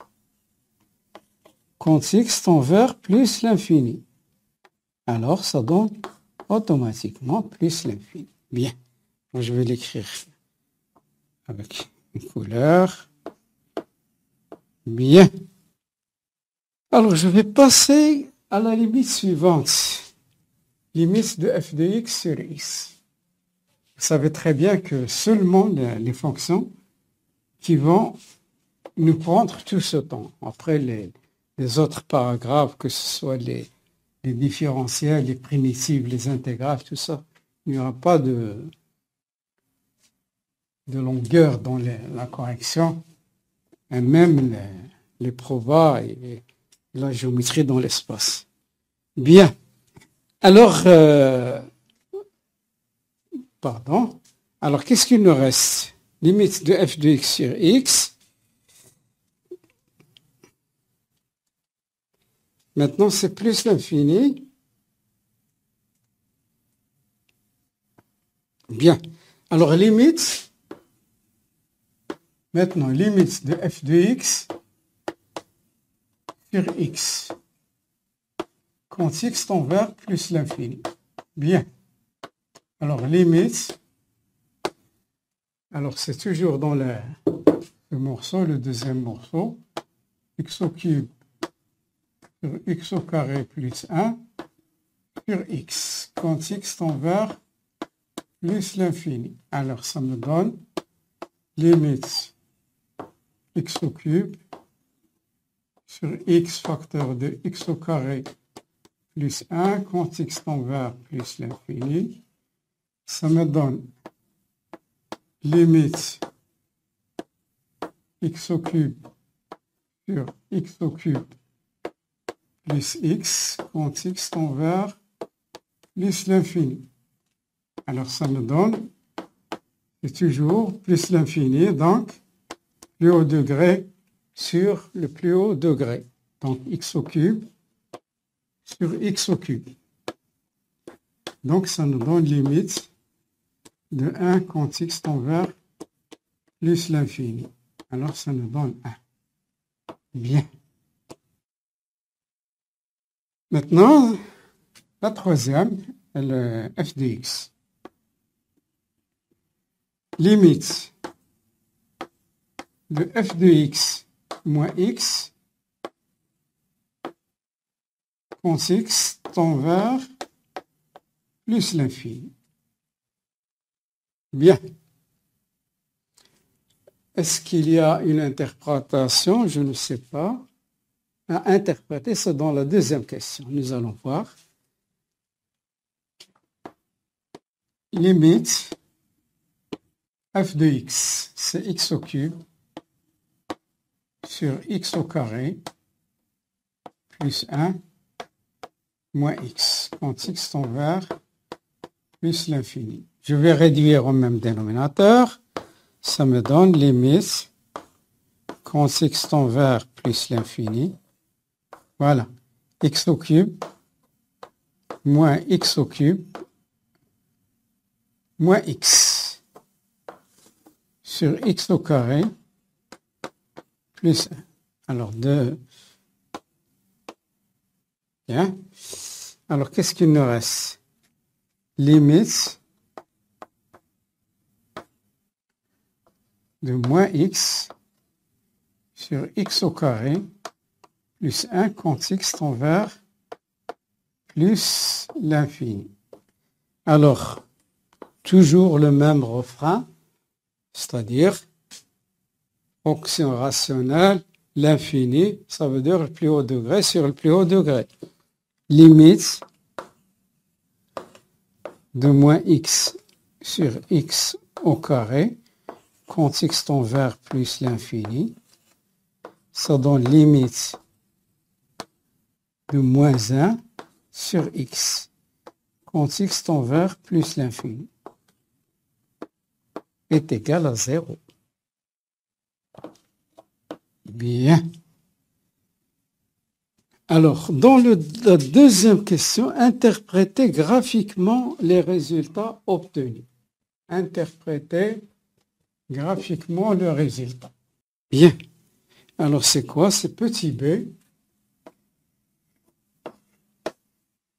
quand x tend vers plus l'infini. Alors, ça donne automatiquement plus l'infini. Bien. Moi, je vais l'écrire avec une couleur. Bien. Alors, je vais passer à la limite suivante. Limite de f de x sur x. Vous savez très bien que seulement les fonctions qui vont nous prendre tout ce temps. Après, les autres paragraphes, que ce soit les différentiels, les primitives, les intégrales, tout ça, il n'y aura pas de longueur dans la correction, et même les probas et la géométrie dans l'espace. Bien. Alors, Alors, qu'est-ce qu'il nous reste? Limite de f de x sur x. Maintenant, c'est plus l'infini. Bien. Alors, limite. Maintenant, limite de f de x sur x. Quand x tend vers plus l'infini. Bien. Alors, limite. Alors, c'est toujours dans le morceau, le deuxième morceau. X au cube sur x au carré plus 1 sur x. Quand x tend vers plus l'infini. Alors, ça me donne limite x au cube sur x facteur de x au carré plus 1 quand x tend vers plus l'infini. Ça me donne limite x au cube sur x au cube plus x quand x tend vers plus l'infini. Alors ça me donne, c'est toujours plus l'infini, donc plus haut degré sur le plus haut degré. Donc x au cube sur x au cube. Donc ça nous donne limite de 1 quand x tend vers plus l'infini. Alors ça nous donne 1. Bien. Maintenant, la troisième est le f de x. limite de f de x moins x quand x tend vers plus l'infini. Bien. Est-ce qu'il y a une interprétation? Je ne sais pas. À interpréter, c'est dans la deuxième question. Nous allons voir. Limite f de x, c'est x au cube sur x au carré plus 1 moins x, quand x tend vers plus l'infini. Je vais réduire au même dénominateur. Ça me donne limite quand x tend vers plus l'infini. Voilà. X au cube moins x au cube moins x sur x au carré plus 1. Alors, 2. Bien. Alors, qu'est-ce qu'il nous reste? Limite de moins x sur x au carré plus 1 quand x tend vers plus l'infini. Alors, toujours le même refrain, c'est-à-dire fonction rationnelle, l'infini, ça veut dire le plus haut degré sur le plus haut degré. Limite de moins x sur x au carré quand x tend vers plus l'infini. Ça donne limite de moins 1 sur x quand x tend vers plus l'infini est égal à 0. Bien. Alors, dans la deuxième question, interprétez graphiquement les résultats obtenus. Interprétez graphiquement le résultat. Bien. Alors, c'est quoi? C'est petit b.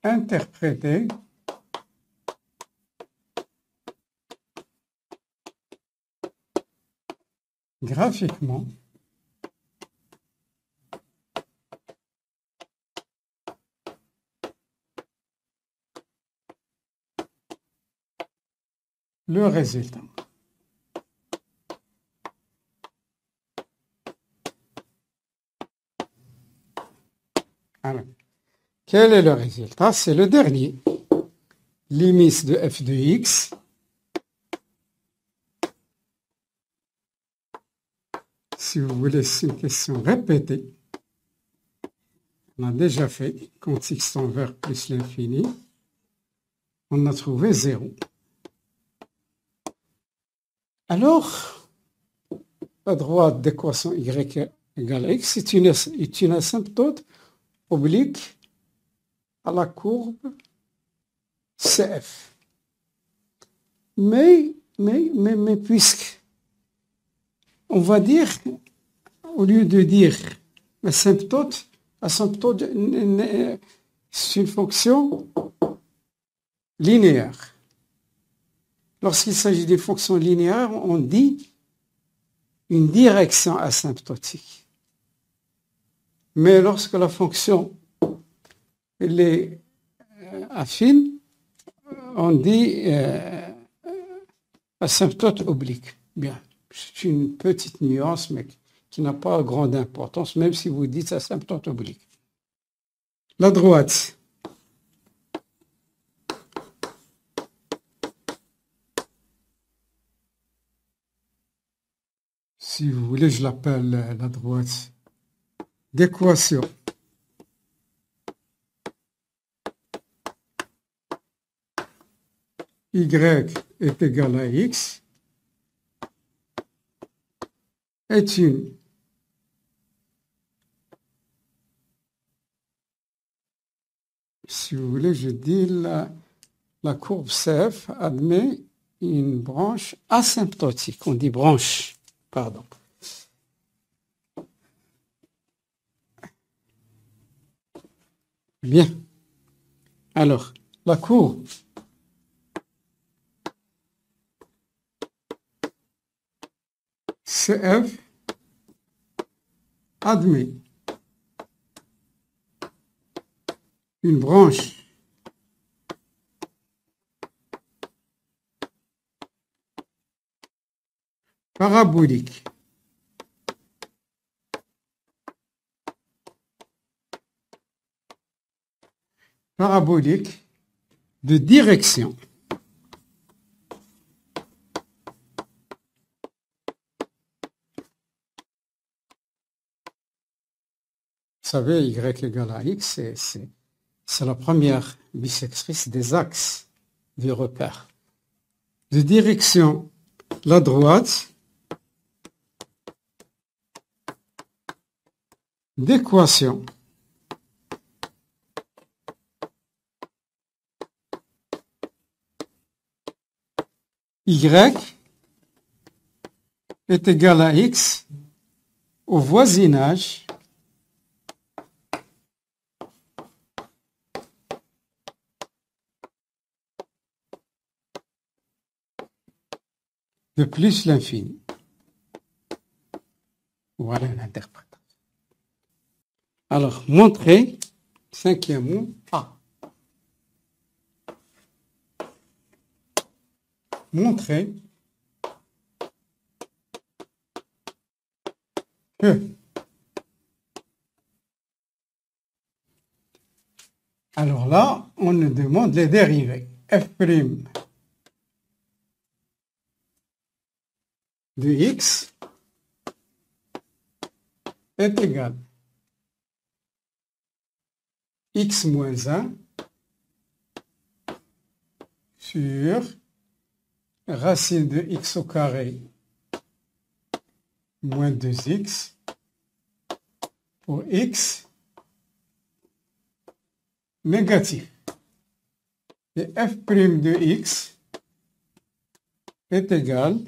Interpréter graphiquement le résultat. Alors, quel est le résultat? C'est le dernier. Limite de f de x si vous voulez, c'est une question répétée. On a déjà fait, quand x tend vers plus l'infini, on a trouvé 0. Alors, la droite d'équation y égale à x est une asymptote oblique à la courbe CF. Mais puisque, on va dire, au lieu de dire asymptote, c'est une fonction linéaire. Lorsqu'il s'agit des fonctions linéaires, on dit une direction asymptotique. Mais lorsque la fonction elle est affine, on dit asymptote oblique. Bien, c'est une petite nuance, mais qui n'a pas grande importance, même si vous dites asymptote oblique. La droite. Si vous voulez, je l'appelle la droite d'équation. Y est égal à x est une si vous voulez, je dis la courbe CF admet une branche asymptotique. On dit branche, pardon. Bien. Alors, la courbe xf admet une branche parabolique de direction vous savez, y égale à x, c'est la première bissectrice des axes du repère. De direction la droite d'équation y est égal à x au voisinage de plus l'infini. Voilà l'interprétation. Alors, montrer, cinquième mot, A. Montrer que alors là, on nous demande les dérivés. F' de x est égal x moins 1 sur racine de x au carré moins 2x pour x négatif. Et f' de x est égal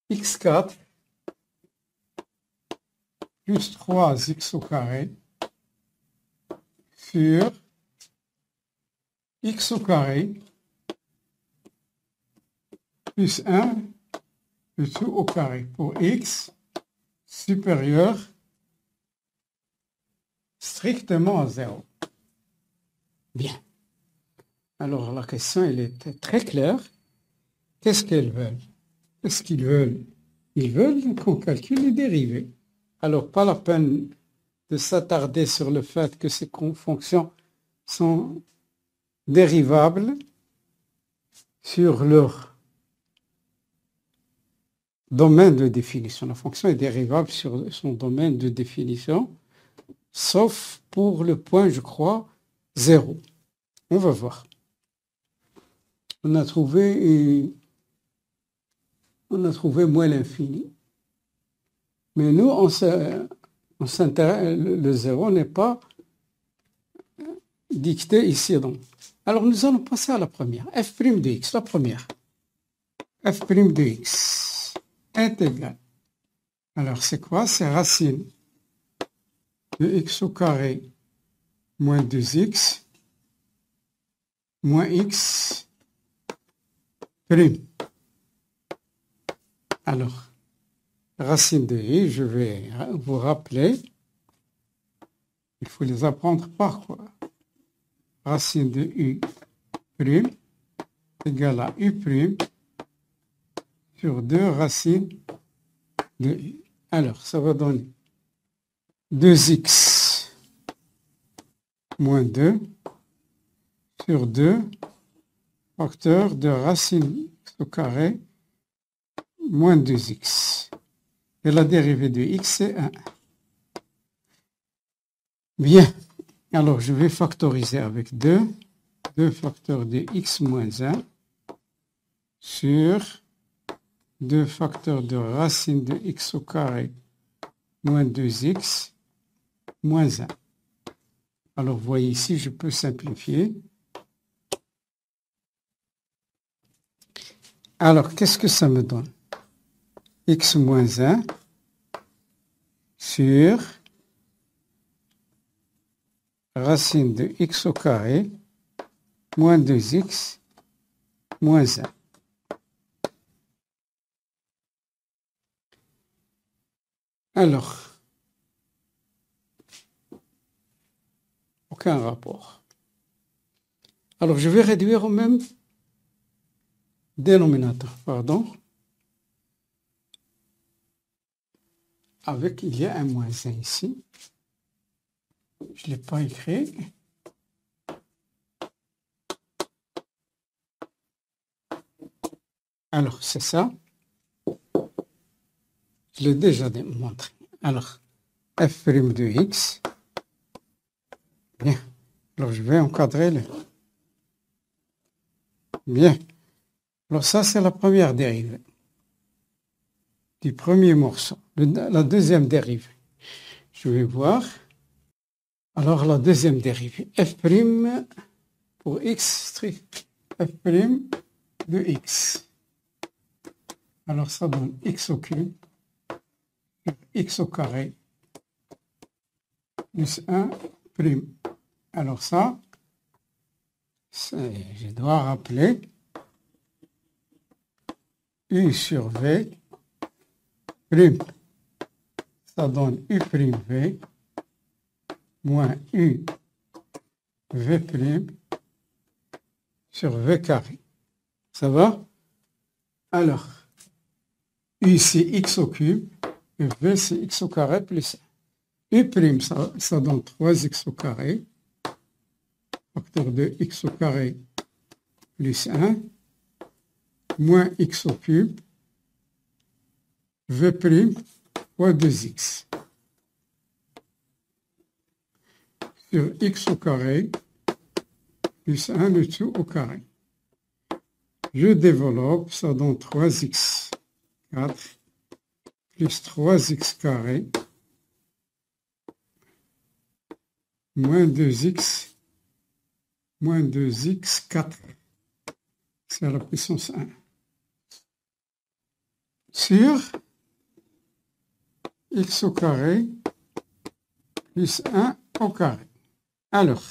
x4 plus 3x au carré sur x au carré plus 1 le tout au carré pour x supérieur strictement à 0. Bien. Alors la question, elle est très claire. Qu'est-ce qu'elles veulent? Qu'est-ce qu'ils veulent? Ils veulent qu'on calcule les dérivés. Alors, pas la peine de s'attarder sur le fait que ces fonctions sont dérivables sur leur domaine de définition. La fonction est dérivable sur son domaine de définition, sauf pour le point, je crois, 0. On va voir. On a trouvé moins l'infini. Mais nous, le 0 n'est pas dicté ici. Donc. Alors, nous allons passer à la première. F' de x, la première. F' de x est égal. Alors, c'est quoi? C'est racine de x au carré moins 2x moins x prime. Alors, racine de i, je vais vous rappeler, il faut les apprendre par quoi? Racine de u prime égale à u prime sur 2 racines de u. Alors, ça va donner 2x moins 2 sur 2 facteur de racine x au carré moins 2x. Et la dérivée de x, c'est 1. Bien. Alors, je vais factoriser avec 2. 2 facteurs de x moins 1 sur 2 facteurs de racine de x au carré moins 2x moins 1. Alors, vous voyez ici, je peux simplifier. Alors, qu'est-ce que ça me donne? X moins 1 sur racine de x au carré moins 2x moins 1. Alors, aucun rapport. Alors, je vais réduire au même dénominateur, pardon. Avec, il y a un moins 1 ici. Je ne l'ai pas écrit. Alors, c'est ça. Je l'ai déjà démontré. Alors, f' de x. Bien. Alors, je vais encadrer le... Bien. Alors, ça, c'est la première dérivée du premier morceau. La deuxième dérivée. Je vais voir. Alors, la deuxième dérivée. F' pour x strict. F' de x. Alors, ça donne x au cube, x au carré, plus 1 prime. Alors ça, je dois rappeler u sur v prime. Ça donne u prime v moins u v prime sur v carré. Ça va? Alors, u c'est x au cube, et v c'est x au carré plus 1. U prime, ça donne 3x au carré, facteur de x au carré plus 1, moins x au cube, v prime fois 2x. Sur x au carré plus 1 le tout au carré. Je développe, ça donne 3x 4 plus 3x carré moins 2x 4. C'est à la puissance 1. Sur x au carré plus 1 au carré. Alors,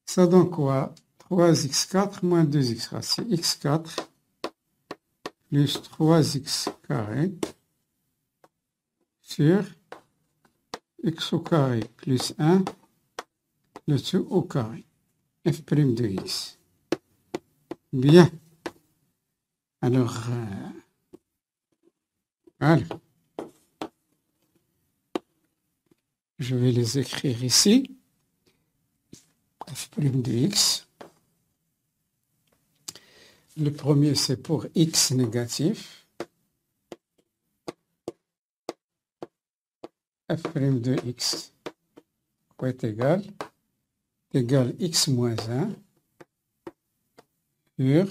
ça donne quoi? 3x4 moins 2x. C'est x4 plus 3x carré sur x au carré plus 1 le tout au carré. F' de x. Bien. Alors, voilà. Je vais les écrire ici. F' de x. Le premier, c'est pour x négatif. F' de x est égal x moins 1 sur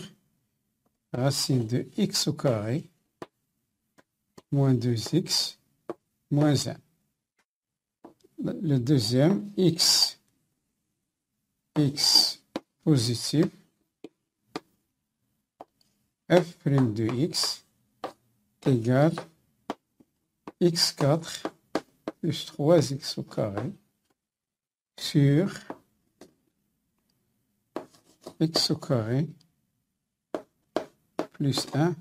racine de x au carré moins 2x moins 1. Le deuxième, x positif, f' de x égale x4 plus 3x au carré sur x au carré plus 1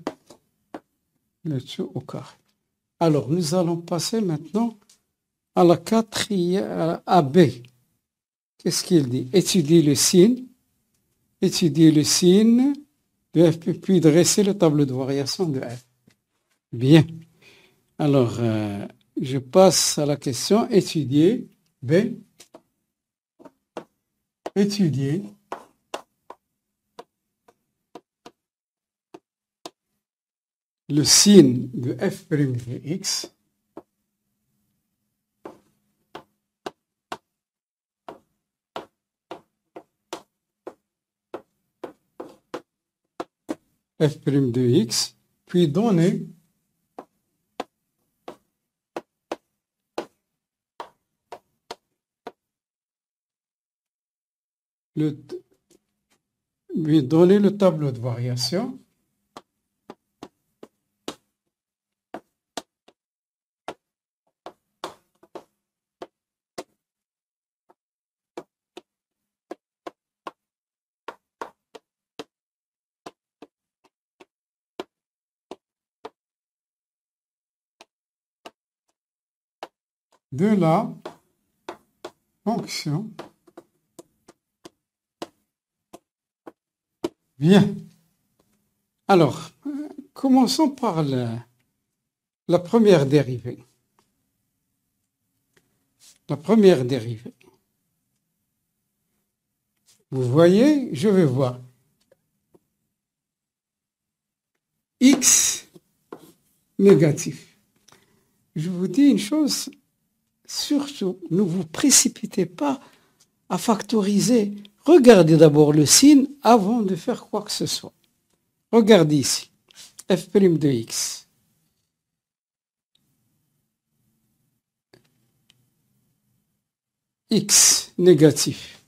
le tout au carré. Alors, nous allons passer maintenant à la quatrième, à B. Qu'est-ce qu'il dit? Étudier le signe de f, puis dresser le tableau de variation de f. Bien. Alors, je passe à la question étudier B. Étudier le signe de f' de x f' de x, puis donner le tableau de variation de la fonction. Bien. Alors, commençons par la première dérivée. La première dérivée. Vous voyez, je vais voir. X négatif. Je vous dis une chose, surtout, ne vous précipitez pas à factoriser. Regardez d'abord le signe avant de faire quoi que ce soit. Regardez ici, f' de x. X négatif.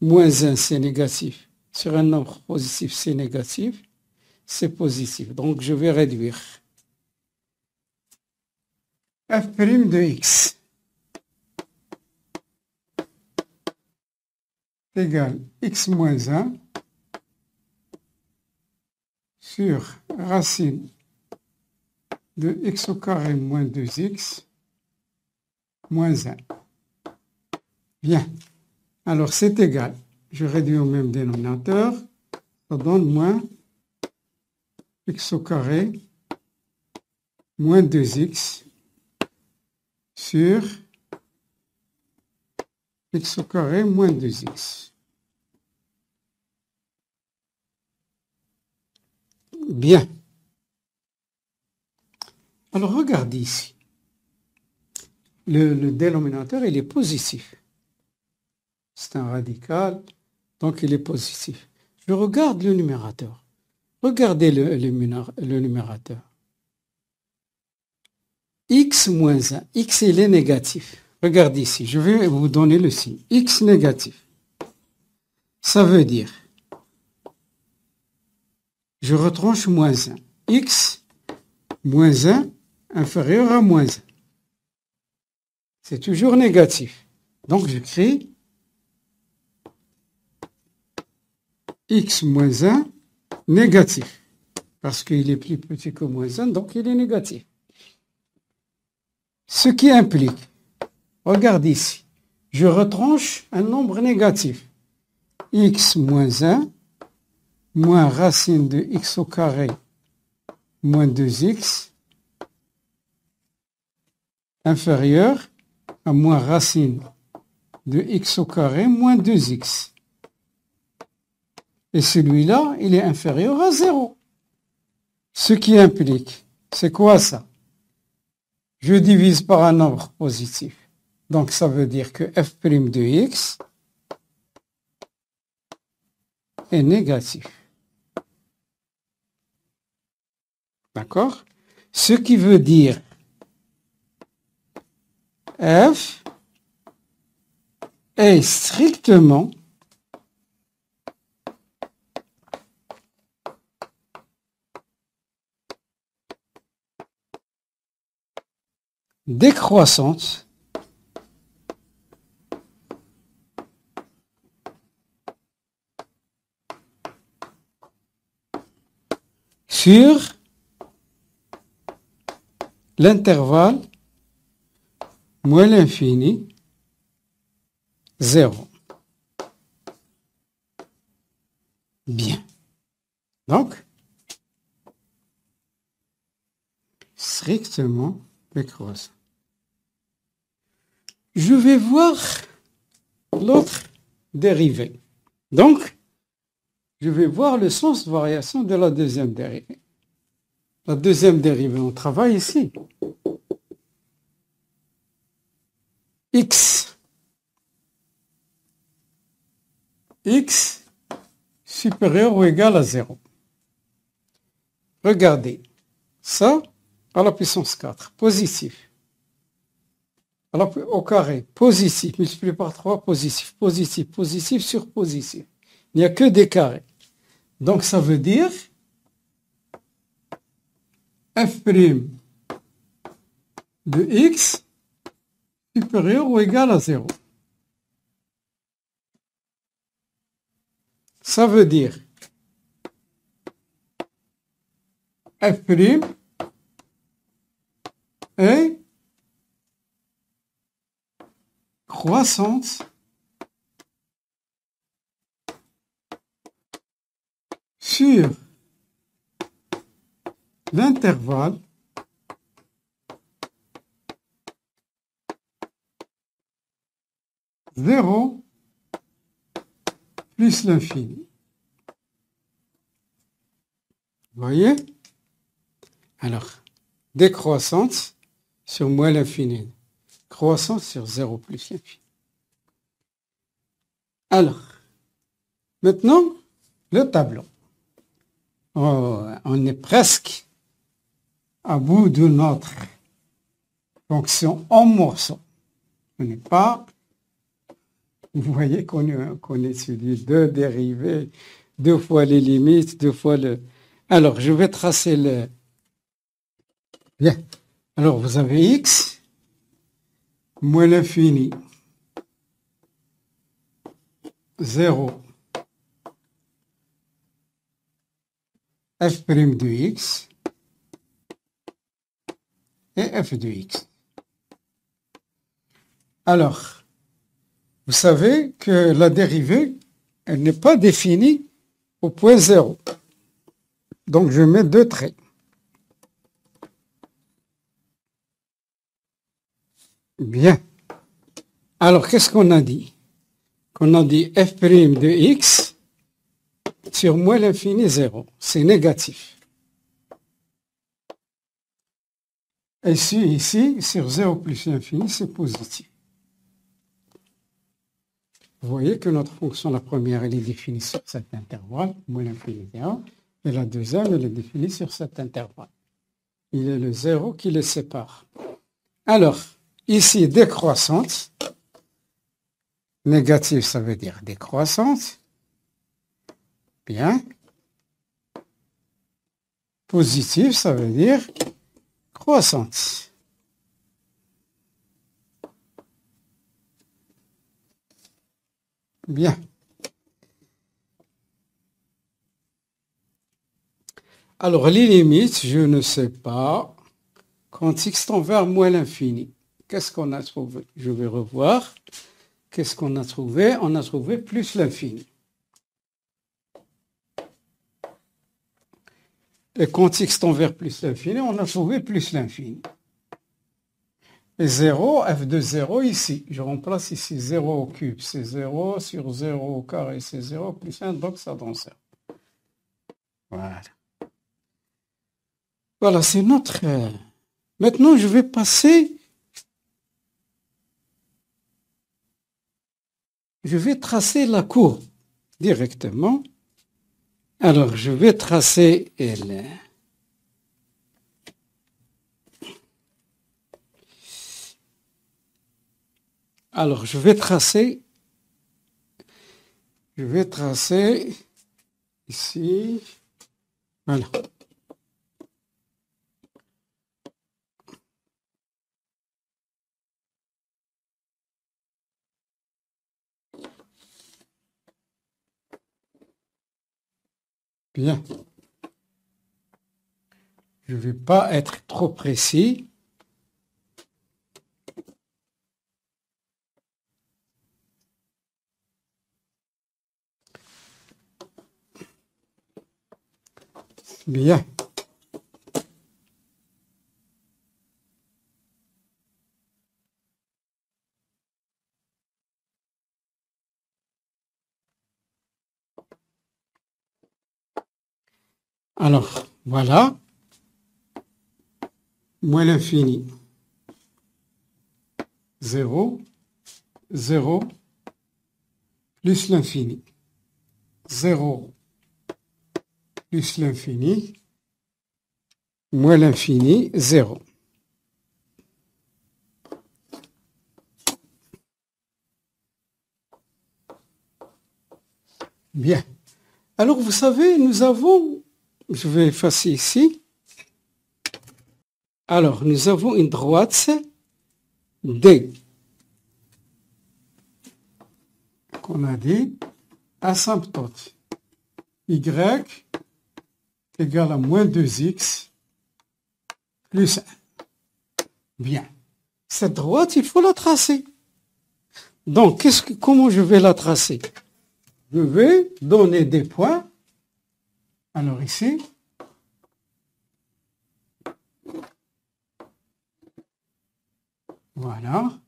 Moins 1, c'est négatif. Sur un nombre positif, c'est négatif. C'est positif. Donc, je vais réduire. f' de x égale x moins 1 sur racine de x au carré moins 2x moins 1. Bien. Alors, c'est égal. Je réduis au même dénominateur. Ça donne moins x au carré moins 2x sur x au carré moins 2x. Bien. Alors, regardez ici. Le dénominateur, il est positif. C'est un radical, donc il est positif. Je regarde le numérateur. Regardez le numérateur. X moins 1. X, il est négatif. Regardez ici, je vais vous donner le signe. X négatif. Ça veut dire, je retranche moins 1. X moins 1 inférieur à moins 1. C'est toujours négatif. Donc, j'écris x moins 1 négatif. Parce qu'il est plus petit que moins 1, donc il est négatif. Ce qui implique, regardez ici, je retranche un nombre négatif. X moins 1 moins racine de x au carré moins 2x inférieur à moins racine de x au carré moins 2x. Et celui-là, il est inférieur à 0. Ce qui implique, c'est quoi ça? Je divise par un nombre positif. Donc, ça veut dire que f' de x est négatif. D'accord? Ce qui veut dire f est strictement décroissante sur l'intervalle moins l'infini 0. Bien. Donc, strictement décroissant. Je vais voir l'autre dérivée. Donc, je vais voir le sens de variation de la deuxième dérivée. La deuxième dérivée, on travaille ici. X supérieur ou égal à 0. Regardez, ça à la puissance 4, positif. Au carré, positif, multiplié par 3, positif, positif, positif sur positif. Il n'y a que des carrés. Donc ça veut dire f' de x supérieur ou égal à 0. Ça veut dire f' est décroissante sur l'intervalle zéro plus l'infini. Vous voyez? Alors, décroissante sur moins l'infini. Croissance sur 0 plus l'infini. Alors, maintenant, le tableau. Oh, on est presque à bout de notre fonction en morceaux. On n'est pas... Vous voyez qu'on étudie deux dérivés, deux fois les limites, deux fois le... Alors, je vais tracer le... Bien. Alors, vous avez x moins l'infini, 0, f' de x et f de x. Alors, vous savez que la dérivée, elle n'est pas définie au point 0. Donc, je mets deux traits. Bien. Alors, qu'est-ce qu'on a dit? Qu'on a dit f' de x sur moins l'infini 0. C'est négatif. Et ici, sur 0 plus l'infini, c'est positif. Vous voyez que notre fonction, la première, elle est définie sur cet intervalle, moins l'infini 0, et la deuxième, elle est définie sur cet intervalle. Il est le 0 qui les sépare. Alors, ici, décroissante, négatif, ça veut dire décroissante. Bien. Positif, ça veut dire croissante. Bien. Alors, les limites, je ne sais pas. Quand x tend vers moins l'infini, qu'est-ce qu'on a trouvé? Je vais revoir. Qu'est-ce qu'on a trouvé? On a trouvé plus l'infini. Et quand x tend vers plus l'infini, on a trouvé plus l'infini. Et 0, f de 0 ici. Je remplace ici 0 au cube. C'est 0 sur 0 au carré. C'est 0 plus 1, donc ça donne 0. Voilà. Voilà, c'est notre... Maintenant, je vais passer... Je vais tracer la courbe directement. Alors, je vais tracer L. Alors, je vais tracer ici. Voilà. Bien. Je ne vais pas être trop précis. Bien. Alors, voilà. Moins l'infini. 0, 0, plus l'infini. 0, plus l'infini, moins l'infini, 0. Bien. Alors, vous savez, nous avons... Je vais effacer ici. Alors, nous avons une droite D. Qu'on a dit asymptote. Y égale à moins 2x plus 1. Bien. Cette droite, il faut la tracer. Donc, comment je vais la tracer? Je vais donner des points. Alors ici, voilà,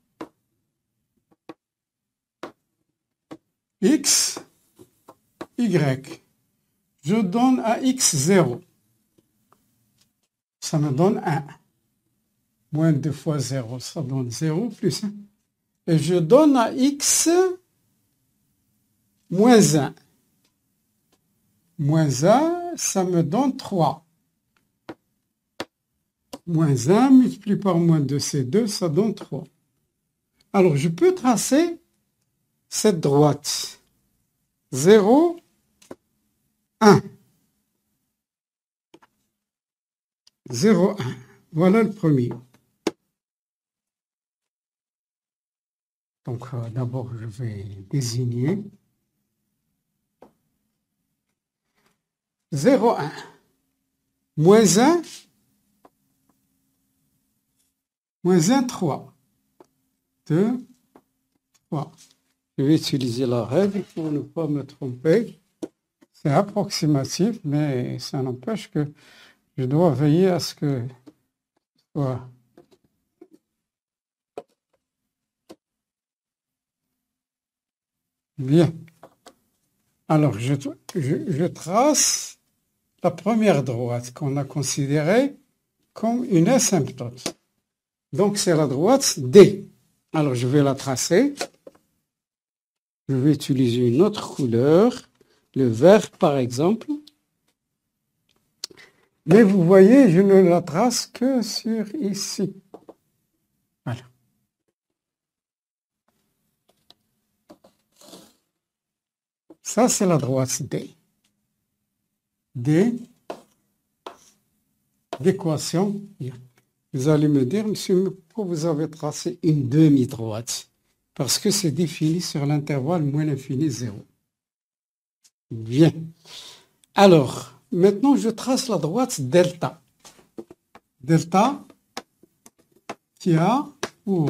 X, Y. Je donne à X 0. Ça me donne 1. Moins 2 fois 0, ça donne 0 plus 1. Et je donne à X moins 1. Moins 1, ça me donne 3. Moins 1 multiplié par moins 2, c'est 2, ça donne 3. Alors, je peux tracer cette droite. 0, 1. 0, 1. Voilà le premier. Donc, d'abord, je vais désigner 0, 1. Moins 1, moins 1, 3. 2, 3. Je vais utiliser la règle pour ne pas me tromper. C'est approximatif, mais ça n'empêche que je dois veiller à ce que ce soit bien. Alors, je trace la première droite qu'on a considérée comme une asymptote. Donc, c'est la droite D. Alors, je vais la tracer. Je vais utiliser une autre couleur, le vert par exemple. Mais vous voyez, je ne la trace que sur ici. Voilà. Ça, c'est la droite D. D d'équation. Vous allez me dire, monsieur, pourquoi vous avez tracé une demi-droite? Parce que c'est défini sur l'intervalle moins l'infini 0. Bien. Alors, maintenant, je trace la droite delta. Delta qui a où?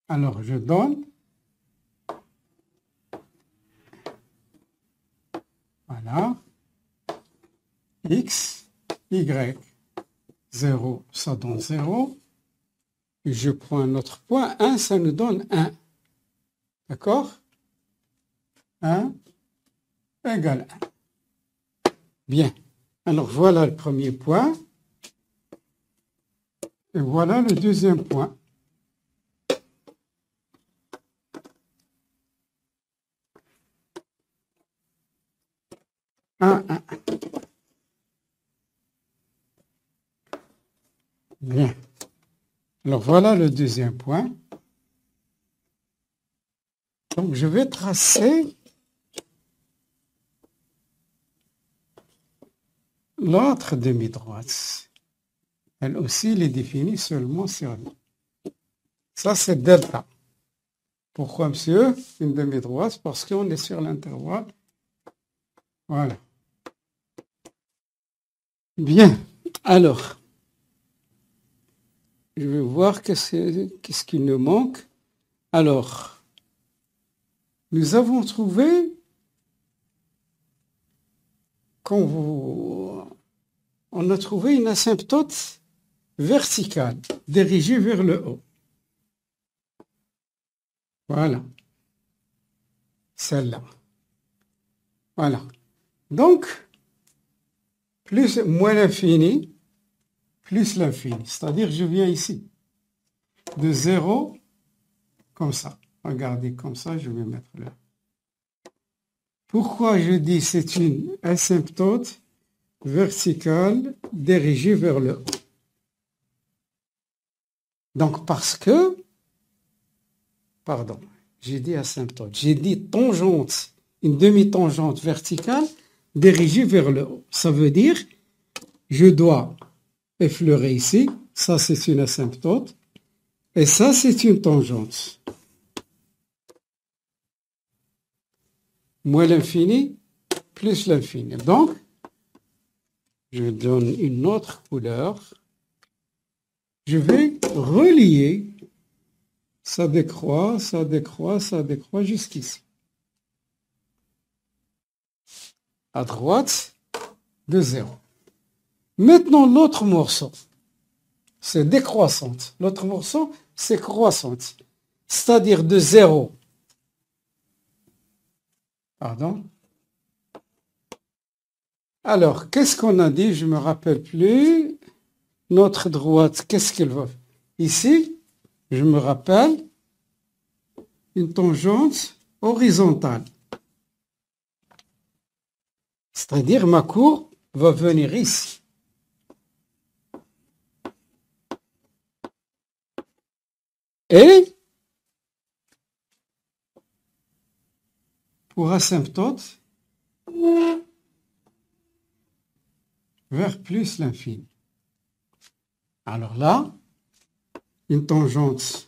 Alors, je donne. Voilà. X, Y. 0, ça donne 0. Je prends un autre point. 1, ça nous donne 1. D'accord? 1 égale 1. Bien. Alors, voilà le premier point. Et voilà le deuxième point. Un. Bien. Alors, voilà le deuxième point. Donc, je vais tracer l'autre demi-droite. Elle aussi, elle est définie seulement sur lui. Ça, c'est delta. Pourquoi, monsieur? Une demi-droite, parce qu'on est sur l'intervalle. Voilà. Bien. Alors, je vais voir qu'est-ce qui nous manque. Alors, nous avons trouvé, on a trouvé une asymptote verticale, dirigée vers le haut. Voilà. Celle-là. Voilà. Donc, moins l'infini, plus l'infini. C'est-à-dire, je viens ici. De 0, comme ça. Regardez, comme ça, je vais mettre là. Pourquoi je dis c'est une asymptote verticale dirigée vers le haut? Donc, parce que, pardon, j'ai dit asymptote, j'ai dit tangente, une demi-tangente verticale dirigée vers le haut. Ça veut dire, je dois effleurer ici, ça c'est une asymptote, et ça c'est une tangente. Moins l'infini, plus l'infini. Donc, je donne une autre couleur. Je vais relier Ça décroît, ça décroît, ça décroît jusqu'ici. À droite de 0. Maintenant, l'autre morceau, c'est décroissante. L'autre morceau, c'est croissante. C'est-à-dire de 0. Pardon. Alors, qu'est-ce qu'on a dit? Je ne me rappelle plus. Notre droite, qu'est-ce qu'elle va? Ici, je me rappelle, une tangente horizontale. C'est-à-dire, ma courbe va venir ici. Et pour asymptote, vers plus l'infini. Alors là, une tangente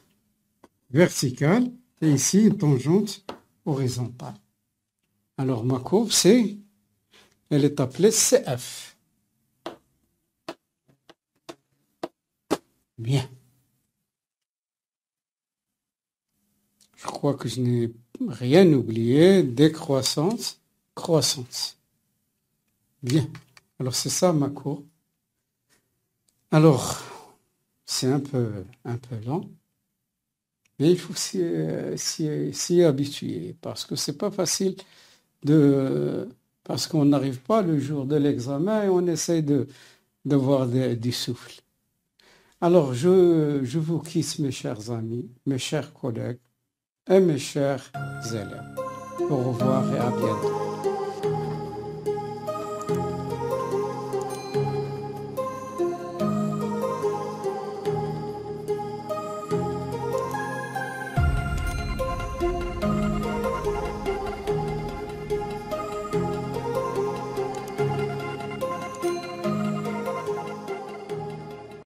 verticale et ici une tangente horizontale. Alors ma courbe, elle est appelée CF. Bien. Je crois que je n'ai rien oublié. Décroissance, croissance. Bien. Alors c'est ça ma courbe. Alors, c'est un peu lent, mais il faut s'y habituer parce que c'est pas facile parce qu'on n'arrive pas le jour de l'examen et on essaie d'avoir du souffle. Alors, je vous quitte, mes chers amis, mes chers collègues et mes chers élèves. Au revoir et à bientôt.